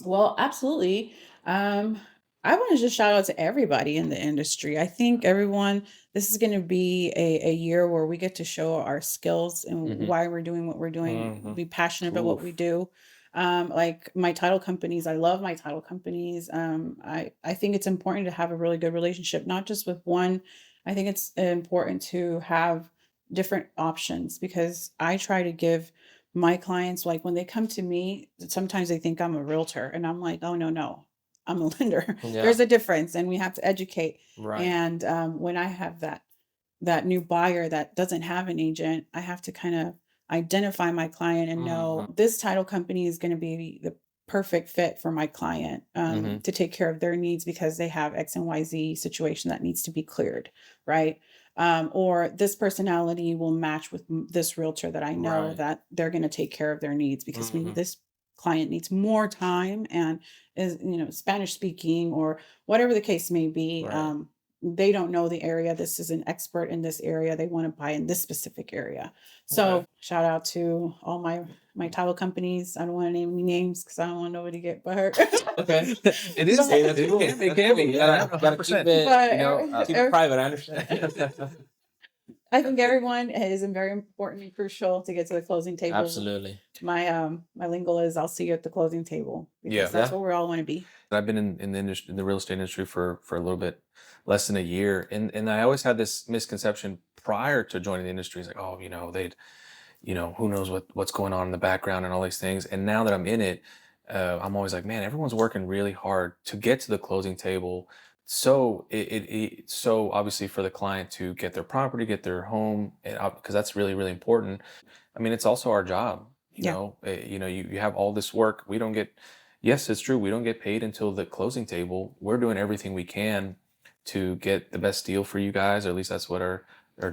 C: Well, absolutely. Um, I want to just shout out to everybody in the industry. I think everyone, this is going to be a year where we get to show our skills and
A: Hmm.
C: why we're doing what we're doing,
B: Mm-hmm.
C: be passionate about what we
A: Oof.
C: do. Like my title companies, I love my title companies. I think it's important to have a really good relationship, not just with one. I think it's important to have different options because I try to give my clients, like when they come to me, sometimes they think I'm a realtor, and I'm like, oh, no, no, I'm a lender.
B: Yeah.
C: There's a difference, and we have to educate.
B: Right.
C: And when I have that new buyer that doesn't have an agent, I have to kind of identify my client and
B: Mm-hmm.
C: know this title company is going to be the perfect fit for my client,
A: Hmm.
C: to take care of their needs because they have X and YZ situation that needs to be cleared, right? Or this personality will match with this realtor that I know
B: Right.
C: that they're going to take care of their needs because
B: Mm-hmm.
C: this client needs more time and is, Spanish speaking or whatever the case may be.
B: Right.
C: They don't know the area. This is an expert in this area. They want to buy in this specific area.
B: Okay.
C: So shout out to all my title companies. I don't want to name any names because I don't want nobody to get hurt.
B: Okay.
A: It is.
B: Hey, that's
A: It
B: cool.
A: can be.
B: That's
A: Can
B: cool.
A: be.
B: You
A: Yeah,
B: gotta keep
A: 100%.
B: it,
C: But
B: keep it private. I understand.
C: I think everyone is very important and crucial to get to the closing table.
B: Absolutely.
C: My lingo is I'll see you at the closing table
A: Yeah.
C: because that's
B: Yeah.
C: where we all want to be.
A: I've been in the industry, in the real estate industry for a little bit less than a year, and I always had this misconception prior to joining the industry. It's like, oh, they'd, who knows what's going on in the background and all these things. And now that I'm in it, I'm always like, man, everyone's working really hard to get to the closing table. So so obviously for the client to get their property, get their home, because that's really really important. I mean, it's also our job.
C: Yeah.
A: You have all this work. We don't get. Yes, it's true. We don't get paid until the closing table. We're doing everything we can to get the best deal for you guys, or at least that's what our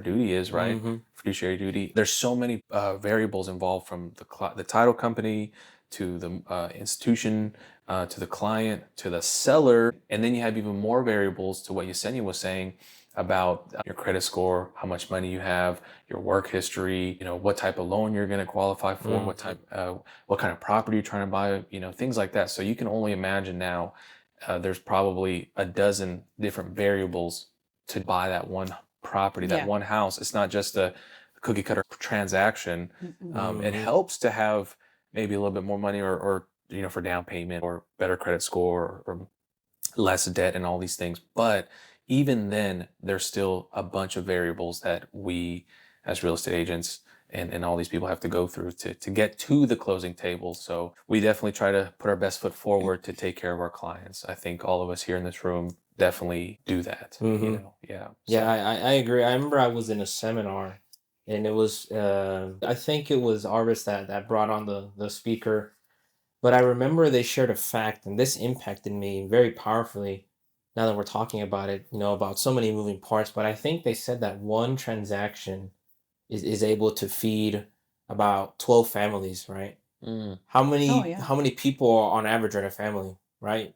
A: duty is, right?
B: Mm-hmm.
A: Fiduciary duty. There's so many variables involved, from the title company to the institution, to the client, to the seller, and then you have even more variables to what Yesenia was saying about your credit score, how much money you have, your work history, what type of loan you're going to qualify for, what kind of property you're trying to buy, things like that. So you can only imagine now, there's probably a dozen different variables to buy that one property, that
C: Yeah.
A: one house. It's not just a cookie cutter transaction.
C: Mm-mm.
A: It
B: Mm-hmm.
A: helps to have maybe a little bit more money, or for down payment or better credit score, or less debt and all these things. But even then, there's still a bunch of variables that we as real estate agents and all these people have to go through to get to the closing table. So we definitely try to put our best foot forward to take care of our clients. I think all of us here in this room definitely do that.
B: Mm-hmm.
A: Yeah.
B: Yeah,
A: So
B: I agree. I remember I was in a seminar, and it was I think it was Arvis that brought on the speaker. But I remember they shared a fact, and this impacted me very powerfully. Now that we're talking about it, about so many moving parts. But I think they said that one transaction is able to feed about 12 families, right?
A: mm,
B: How
C: Oh
B: many
C: yeah.
B: how many people are on average are in a family, right?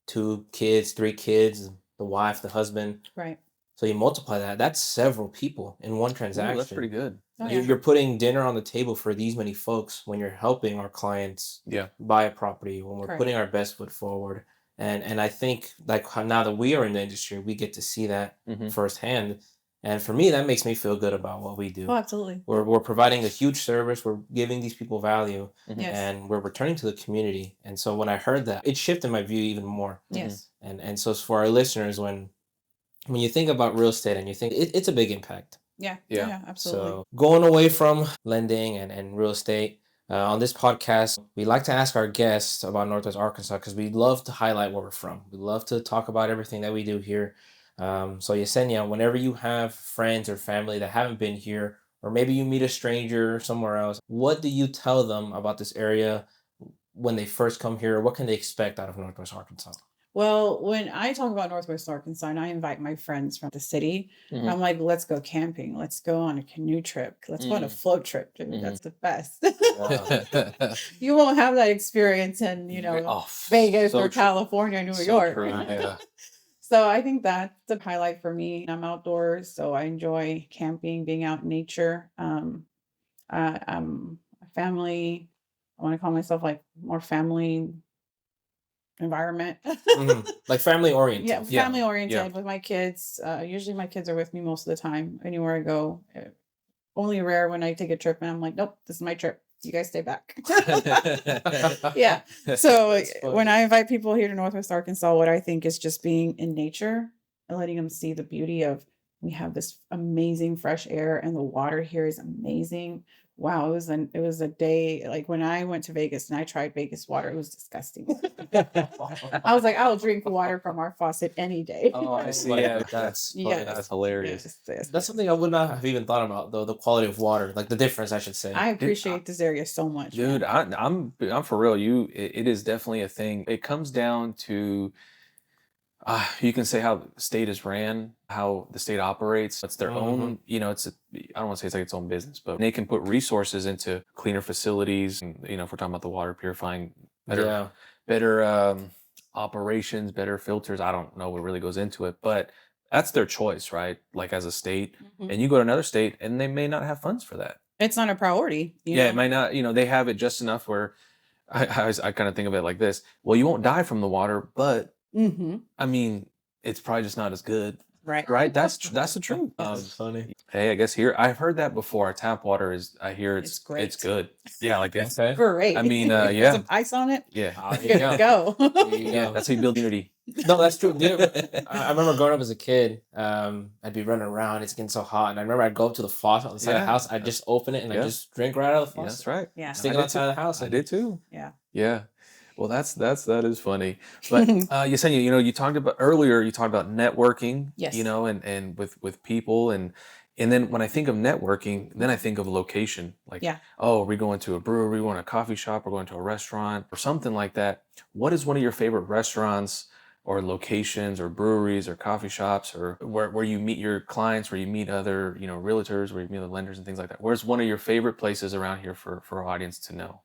B: Two kids, three kids, the wife, the husband.
C: Right.
B: So you multiply that, that's several people in one
A: ooh, that's pretty
B: transaction.
A: good.
C: Oh
B: You're,
C: yeah.
B: you're putting dinner on the table for these many folks when you're helping our clients
A: Yeah.
B: buy a property, when we're
C: Correct.
B: putting our best foot forward. And I think, like, how now that we are in the industry, we get to see that
A: Hmm.
B: firsthand. And for me, that makes me feel good about what we
C: Oh,
B: do.
C: absolutely.
B: We're providing a huge service. We're giving these people value,
A: Hmm.
C: Yes.
B: and we're returning to the community. And so when I heard that, it shifted my view even more.
C: Yes.
B: And so for our listeners, when you think about real estate and you think it's a big impact,
C: Yeah.
A: Yeah.
C: Yeah. Absolutely.
B: So going away from lending and real estate, on this podcast, we like to ask our guests about Northwest Arkansas because we love to highlight where we're from. We love to talk about everything that we do here. So Yesenia, whenever you have friends or family that haven't been here, or maybe you meet a stranger somewhere else, what do you tell them about this area when they first come here? What can they expect out of Northwest Arkansas?
C: Well, when I talk about Northwest Arkansas and I invite my friends from the city,
A: Mhm.
C: I'm like, let's go camping. Let's go on a canoe trip. Let's go on a
A: Mm.
C: float trip. Dude,
A: Mhm.
C: that's the best.
B: Yeah.
C: You won't have that experience in,
A: Oh,
C: Vegas
A: so
C: or
A: true.
C: California, New
A: So
C: York.
A: true. Yeah.
C: So I think that's the highlight for me. I'm outdoors, so I enjoy camping, being out in nature. I'm a family. I want to call myself like more family environment.
B: Like family
C: Yeah,
B: oriented.
A: Yeah.
C: family
A: Yeah.
C: oriented with my kids. Usually my kids are with me most of the time anywhere I go. Only rare when I take a trip and I'm like, nope, this is my trip. You guys stay back. Yeah. So
B: That's
C: when
B: funny.
C: I invite people here to Northwest Arkansas, what I think is just being in nature and letting them see the beauty of we have this amazing fresh air and the water here is amazing. Wow, it was a day like when I went to Vegas and I tried Vegas water, it was disgusting. I was like, I'll drink water from our faucet any day.
A: Oh, I see.
B: Like,
A: Yeah.
B: that's funny.
C: Yes.
A: That's hilarious.
C: Yes, yes,
B: That's
C: yes.
B: something I would not have even thought about, though, the quality of water, like the difference, I should say.
C: I appreciate this area so much, man.
A: Dude, I'm for real. It is definitely a thing. It comes down to you can say how the state is ran, how the state operates. It's their own, I don't want to say it's like its own business, but they can put resources into cleaner facilities. And, if we're talking about the water purifying,
B: Yeah.
A: better operations, better filters. I don't know what really goes into it, but that's their choice, right? Like as a state,
C: Mhm.
A: and you go to another state, and they may not have funds for that.
C: It's not a priority,
A: Yeah, it might not. They have it just enough where I kind of think of it like this. Well, you won't die from the water, but
C: Mm-hmm.
A: I mean, it's probably just not as good,
C: Right.
A: right? That's the truth.
B: That's funny.
A: Hey, I guess here I've heard that before. Tap water is. I hear
C: It's
A: it's
C: great.
A: good. Yeah, like that.
B: Okay.
C: Great.
A: I mean,
C: Put
A: yeah,
C: some ice on it.
A: yeah,
B: Ah,
C: Good to go.
B: There you
A: yeah.
B: go.
A: That's how you build unity.
B: No, that's true. I remember growing up as a kid, I'd be running around, it's getting so hot. And I remember I'd go up to the faucet on the side of the
A: Yeah.
B: house, I'd just open it and
A: Yeah.
B: I'd just drink right out of the
A: Yeah,
B: faucet.
A: that's right.
C: Yeah.
B: Stick
A: I
B: it
A: did
B: outside the house.
A: I did too.
C: Yeah.
A: Yeah. Well, that is funny. But Yesenia, you talked about earlier. You talked about networking.
C: Yes.
A: And with people and then when I think of networking, then I think of location. Like,
C: Yeah.
A: oh, we're going to a brewery, we're going to a coffee shop, we're going to a restaurant or something like that. What is one of your favorite restaurants or locations or breweries or coffee shops or where you meet your clients, where you meet other, realtors, where you meet the lenders and things like that? Where's one of your favorite places around here for our audience to know?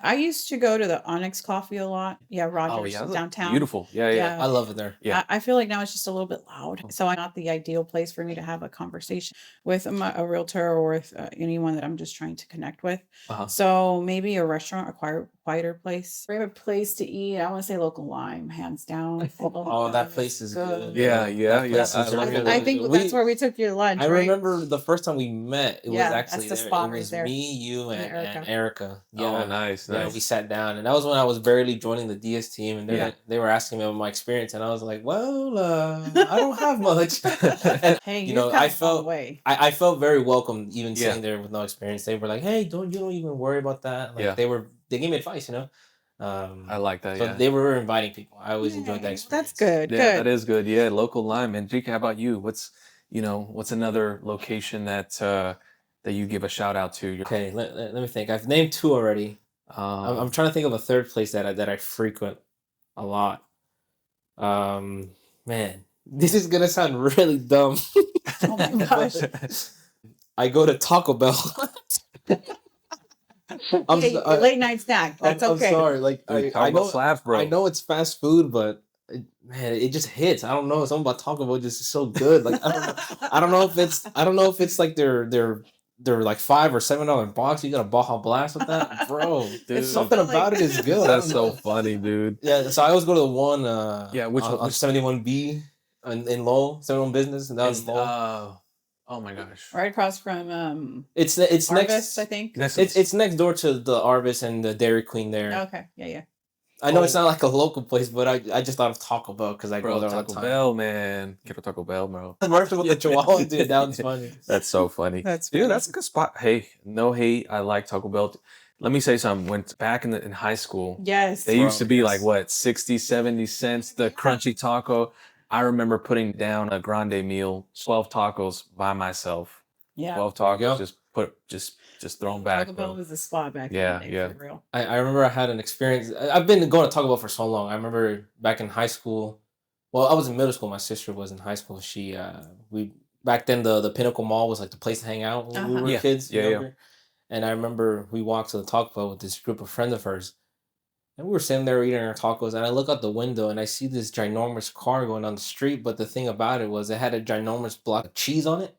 C: I used to go to the Onyx Coffee a lot. Yeah,
A: Oh
C: Rogers
A: yeah, that's
C: downtown.
A: beautiful. Yeah, yeah.
B: I love it there.
A: Yeah.
C: I feel like now it's just a little bit loud. So I'm not the ideal place for me to have a conversation with a realtor or with anyone that I'm just trying to connect with.
A: Uh-huh.
C: So maybe a restaurant, a quieter place. Favorite place to eat? I want to say Local Lime, hands down.
B: Oh, that place is good.
A: Yeah, yeah,
B: That
A: yeah.
B: place is
A: I love
B: really
A: it.
C: I
B: good.
C: think that's where we took you to lunch.
B: I
C: right?
B: remember the first time we met, it was
C: Yeah,
B: actually
C: that's the
B: there.
C: spot
B: It
C: right
B: was
C: there.
B: me, you,
C: And
B: and Erica.
A: Oh, nice,
B: Yeah,
A: nice.
B: we sat down, and that was when I was barely joining the DS team, and
A: Yeah.
B: they were asking me about my experience, and I was like, "Well, I don't have much." And
C: Hey,
B: you
C: you've
B: know,
C: come
B: I
C: a long
B: felt
C: way.
B: I felt very welcome, even
A: Yeah.
B: sitting there with no experience. They were like, "Hey, you don't even worry about that." Like
A: Yeah.
B: they gave me advice,
A: I like that.
B: So
A: Yeah.
B: they were inviting people. I always enjoyed that
C: Yay,
B: experience.
C: That's good.
A: Yeah,
C: Good.
A: that is good. Yeah, Local Lime. And Jake, how about you? What's another location that you give a shout out to?
B: Okay, let me think. I've named two already. I'm trying to think of a third place that I frequent a lot. Man, this is gonna sound really dumb.
C: Oh my gosh.
B: I go to Taco Bell. I'm
C: Hey,
B: so- I-
C: late night snack. That's
B: I'm
C: okay.
B: sorry. Like
A: Dude,
B: I
A: Taco Bell
B: know
A: slaps, bro.
B: I know it's fast food, but it just hits. I don't know. Something about Taco Bell just is so good. Like I don't know if it's like they're like $5 or $7 box. You got a Baja Blast with that, bro.
A: Dude.
B: Something about it is good.
A: That's
B: I don't
A: so
B: know.
A: funny, dude.
B: Yeah. So I always go to the one.
A: Yeah, which
B: on
A: one?
B: 71B in Lowell, 71 Business, and that was
A: It's,
B: Lowell.
A: oh my gosh.
C: Right across from
B: It's
C: Arvis,
B: next.
C: I think.
A: That's
B: It's next door to the Arvis and the Dairy Queen there.
C: Okay. Yeah, yeah.
B: I know it's
A: Oh,
B: not like a local place, but I just thought of Taco Bell because I go
A: bro,
B: there all the
A: Taco
B: time.
A: Bell, man. Quiero Taco Bell, bro.
B: Commercial with the Chihuahua, dude, that was funny.
A: That's so funny.
C: That's
A: Dude,
C: funny.
A: that's a good spot. Hey, no hate. I like Taco Bell. Let me say something. When back in high school,
C: Yes.
A: they used to
B: Bro,
A: be like
B: yes.
A: what, 60, 70 cents, the crunchy taco. I remember putting down a grande meal, 12 tacos by myself.
C: Yeah.
A: 12
B: There you
A: tacos,
B: go.
A: just throw them
C: Taco
A: back,
C: Bell
A: bro.
C: was the spot back in the
A: Yeah,
C: day,
A: yeah.
C: for real.
B: I remember I had an experience. I've been going to Taco Bell for so long. I remember back in high school. Well, I was in middle school. My sister was in high school. We back then the Pinnacle Mall was like the place to hang out when we were
A: Yeah,
B: kids,
A: yeah, yeah.
B: younger. And I remember we walked to the Taco Bell with this group of friends of hers, and we were sitting there eating our tacos. And I look out the window and I see this ginormous car going down the street. But the thing about it was it had a ginormous block of cheese on it.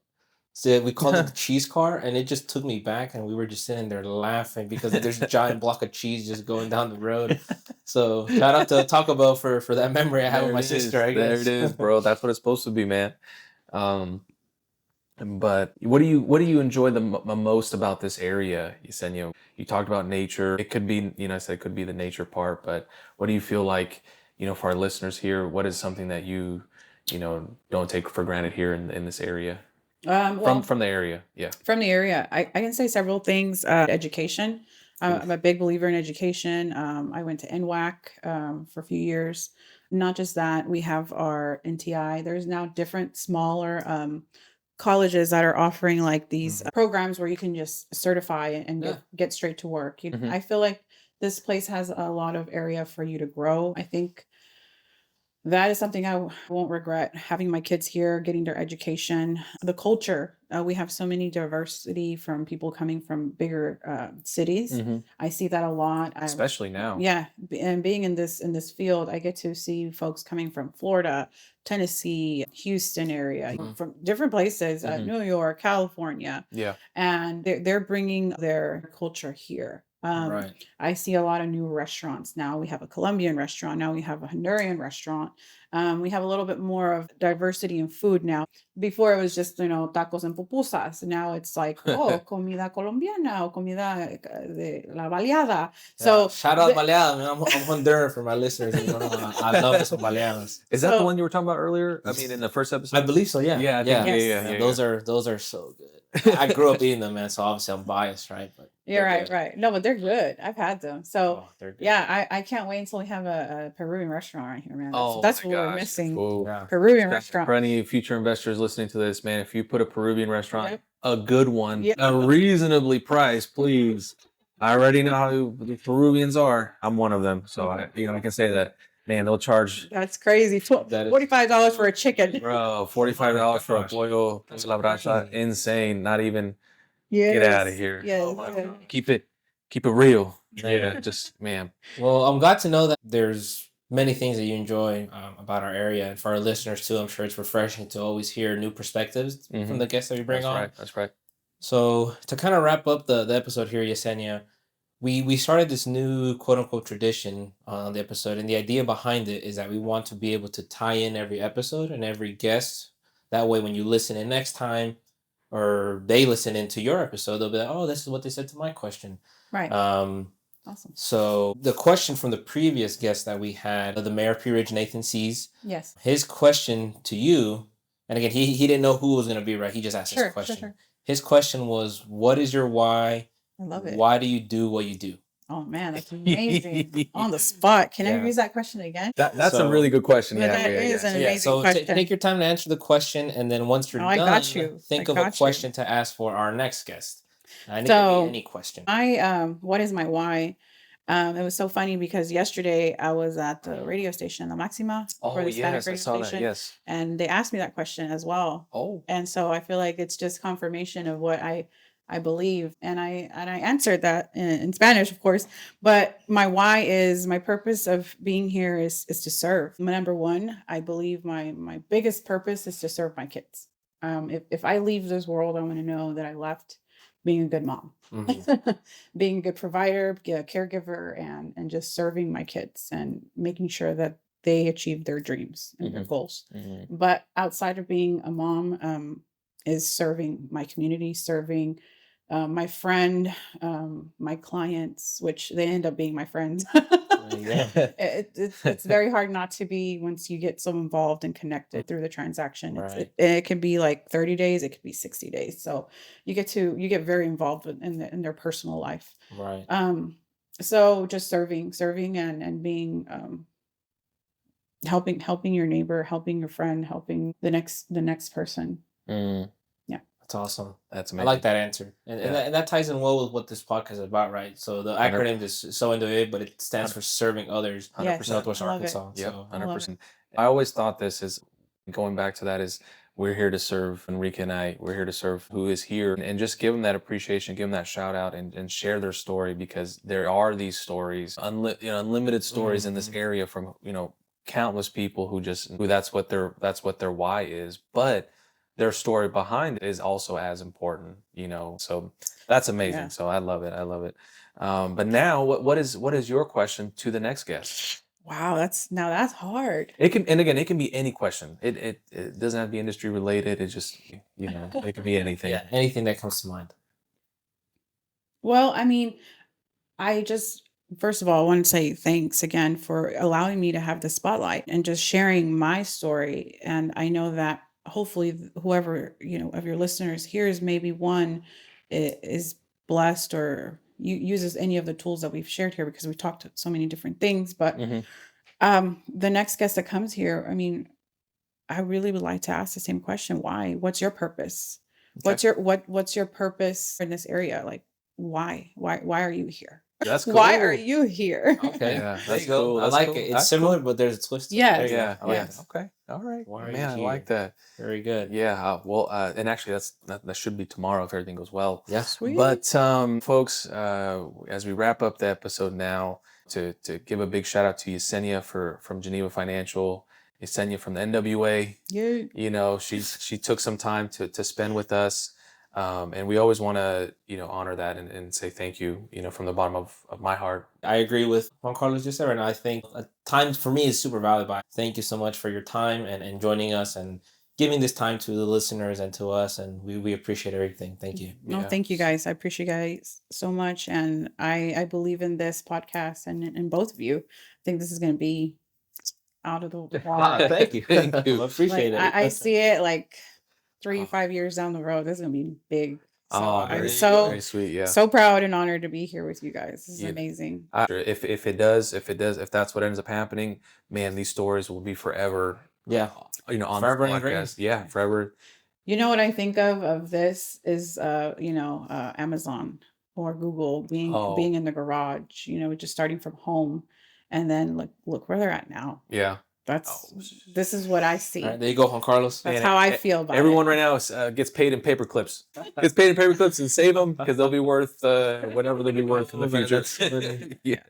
B: So we called it the cheese car, and it just took me back, and we were just sitting there laughing because there's a giant block of cheese just going down the road. So shout out to Taco Bell for that memory I have with
A: There
B: my
A: it is.
B: sister. I
A: There
B: guess.
A: it is, bro. That's what it's supposed to be, man. Um, but what do you enjoy the most about this area, Yesenia? You talked about nature. It could be, I said it could be the nature part, but what do you feel like, for our listeners here, what is something that don't take for granted here in this area?
C: Well,
A: From the area. Yeah.
C: from the area, I can say several things. Education. I'm a big believer in education. I went to NWAC for a few years. Not just that, we have our NTI. There's now different smaller colleges that are offering like these programs where you can just certify and
B: Yeah.
C: get straight to work.
A: Mhm.
C: I feel like this place has a lot of area for you to grow. I think that is something won't regret, having my kids here, getting their education. The culture, we have so many diversity from people coming from bigger cities.
A: Mhm.
C: I see that a lot.
A: Especially now.
C: Yeah, and being in this field, I get to see folks coming from Florida, Tennessee, Houston area,
B: Mhm.
C: from different places,
A: Mhm.
C: New York, California,
A: Yeah.
C: and they're bringing their culture here.
B: Right.
C: I see a lot of new restaurants now. We have a Colombian restaurant. Now we have a Honduran restaurant. We have a little bit more of diversity in food now. Before it was just, tacos and pupusas. Now it's like, oh, comida colombiana or comida de la baleada. So,
B: shout out Baleadas, man. I'm Honduran for my listeners. You know, I love some Baleadas.
A: Is that the
C: So-
A: one you were talking about earlier? I mean, in the first episode?
B: I believe so. Yeah.
A: Yeah, I think,
B: yeah.
A: yeah,
C: Yes.
A: yeah,
B: Man,
A: yeah,
B: those are so good. I grew up eating them, man. So obviously I'm biased, right? But
C: you're
B: they're
C: right,
B: good.
C: right. No, but they're good. I've had them. So,
B: Oh, they're good.
C: yeah, I can't wait until we have a Peruvian restaurant right here, man.
A: Oh,
C: That's
A: my
C: what we're
A: gosh.
C: missing.
A: Whoa.
B: Yeah.
C: Peruvian
A: For
C: restaurant.
A: any future investors listening to this, man, if you put a Peruvian restaurant,
C: Yep.
A: a good one,
C: Yep.
A: a reasonably priced, please. I already know how the Peruvians are. I'm one of them, so I can say that. Man, they'll charge,
C: That's crazy.
B: That is-
C: $45 for a chicken.
A: bro, $45 for a
B: gosh.
A: pollo la brasa. Insane. Not even.
C: Yes.
A: Get out of here.
C: Yes.
B: Oh my
C: yes.
B: God.
A: Keep it real.
B: Yeah.
A: Yeah, just man.
B: Well, I'm glad to know that there's many things that you enjoy about our area, and for our listeners too. I'm sure it's refreshing to always hear new perspectives from the guests that we bring
A: That's
B: on.
A: right. That's right.
B: So to kind of wrap up the episode here, Yesenia, we started this new quote unquote tradition on the episode, and the idea behind it is that we want to be able to tie in every episode and every guest. That way, when you listen in next time, or they listen into your episode, they'll be like, "Oh, this is what they said to my question."
C: Right.
B: Um,
C: Awesome.
B: so the question from the previous guest that we had, the mayor of Pea Ridge, Nathan Sees,
C: Yes.
B: his question to you, and again, he didn't know who it was going to be, right? He just asked
C: Sure,
B: this question.
C: sure.
B: His question was, "What is your why?
C: I love it.
B: Why do you do what you do?"
C: Oh man, that's amazing. On the spot. Can I
B: Yeah.
C: use that question again?
A: That's a
B: So-
A: really good question.
C: But
A: Yeah,
C: that
A: yeah,
C: is
A: yeah.
C: an
B: Yeah,
C: amazing
B: so
C: question.
B: take your time to answer the question, and then once you're
C: Oh, I
B: done,
C: got you.
B: think
C: I
B: of a
C: got you.
B: question to ask for our next guest. And it
C: So-
B: could be any question.
C: What is my why? It was so funny because yesterday I was at the radio station, La Maxima,
A: Oh
C: for the Hispanic
A: yes, I
C: radio
A: saw that.
C: station,
A: Yes.
C: and they asked me that question as well.
A: Oh.
C: And so I feel like it's just confirmation of what I believe, and I answered that in Spanish, of course. But my why is, my purpose of being here is to serve. Number one, I believe my biggest purpose is to serve my kids. If I leave this world, I want to know that I left being a good mom,
B: Mhm.
C: being a good provider, a caregiver, and just serving my kids and making sure that they achieve their dreams and their goals. But outside of being a mom, is serving my community, serving my friend, my clients, which they end up being my friends.
B: Yeah.
C: It's very hard not to be once you get so involved and connected through the transaction.
B: Right.
C: It can be like 30 days, it could be 60 days. So you get very involved in their personal life.
B: Right.
C: So just serving and being helping your neighbor, helping your friend, helping the next person.
B: Mm.
C: Yeah.
B: That's awesome.
A: That's
B: I
A: amazing.
B: like that answer. And,
A: Yeah.
B: and that ties in well with what this podcast is about, right? So the
A: 100
B: acronym is SO NWA, but it stands for serving others in
C: Yes,
B: Northwest
C: I love it.
B: Arkansas.
A: Yep,
B: So
C: I love
A: 100%. I always thought this is going back to that is we're here to serve Enrique and we're here to serve who is here and just give them that appreciation, give them that shout out and share their story because there are these stories, unlimited stories in this area from, countless people who that's what their why is. But their story behind it is also as important, so that's amazing.
C: Yeah.
A: So I love it. I love it. But now what is your question to the next guest?
C: Wow, that's hard.
A: It can be any question. It doesn't have to be industry related. It just, it could be anything.
B: yeah, anything that comes to mind.
C: Well, I mean, I just first of all, I want to say thanks again for allowing me to have the spotlight and just sharing my story. And I know that hopefully whoever, of your listeners hears maybe one is blessed or uses any of the tools that we've shared here because we talked so many different things. But the next guest that comes here, I mean, I really would like to ask the same question. Why? What's your purpose?
A: Okay.
C: What's your purpose in this area? Like why are you here?
A: That's
C: Why are
A: cool.
C: you here?
B: Okay.
A: Yeah,
B: there
A: that's
B: you go.
A: cool,
B: I
A: that's
B: like
A: cool,
B: it. It's
A: that's
B: similar,
A: cool.
B: but there's a twist. to it.
C: Yes.
B: There you go.
A: Yeah,
B: I like
A: yeah.
B: that.
A: Okay. All right.
B: Why are you
A: Man, I like
B: here?
A: that.
B: Very good.
A: Yeah. Well, and actually that should be tomorrow if everything goes well.
B: Yeah.
C: Sweet.
A: But folks, as we wrap up the episode now, to give a big shout out to Yesenia from Geneva Financial, Yesenia from the NWA.
C: Yeah.
A: She took some time to spend with us. And we always want to, honor that and say thank you, from the bottom of my heart.
B: I agree with Juan Carlos just said, and I think time for me is super valuable. Thank you so much for your time and joining us and giving this time to the listeners and to us, and we appreciate everything. Thank you.
C: No,
A: Yeah.
C: thank you guys. I appreciate you guys so much. And I believe in this podcast and in both of you. I think this is going to be out of the water.
B: Thank you.
A: Thank you.
B: I appreciate
C: Like,
B: it.
C: I see it like 3
A: Oh.
C: 5 years down the road. This is going to be big. So
A: Oh,
C: I'm
A: very,
C: so
A: very sweet. Yeah.
C: so proud and honored to be here with you guys. This is
A: Yeah.
C: amazing.
A: If that's what ends up happening, man, these stories will be forever.
B: Yeah.
A: On
B: Forever
A: this
B: ingrained.
A: podcast. Yeah, forever.
C: You know what I think of this is Amazon or Google being in the garage, just starting from home and then look where they're at now.
A: Yeah.
C: This is what I see.
B: All right, there you go, Juan Carlos.
C: That's
A: Man,
C: how I feel about
A: Everyone
C: it.
A: right now gets paid in paper clips. Gets paid in paper clips and save them because they'll be worth whatever they'll be worth in the future. Yeah,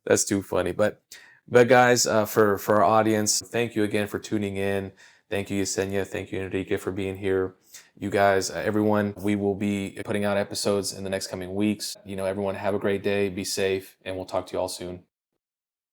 A: that's too funny. But guys, for our audience, thank you again for tuning in. Thank you, Yesenia. Thank you, Enrique, for being here. You guys, everyone, we will be putting out episodes in the next coming weeks. Everyone have a great day, be safe, and we'll talk to you all soon.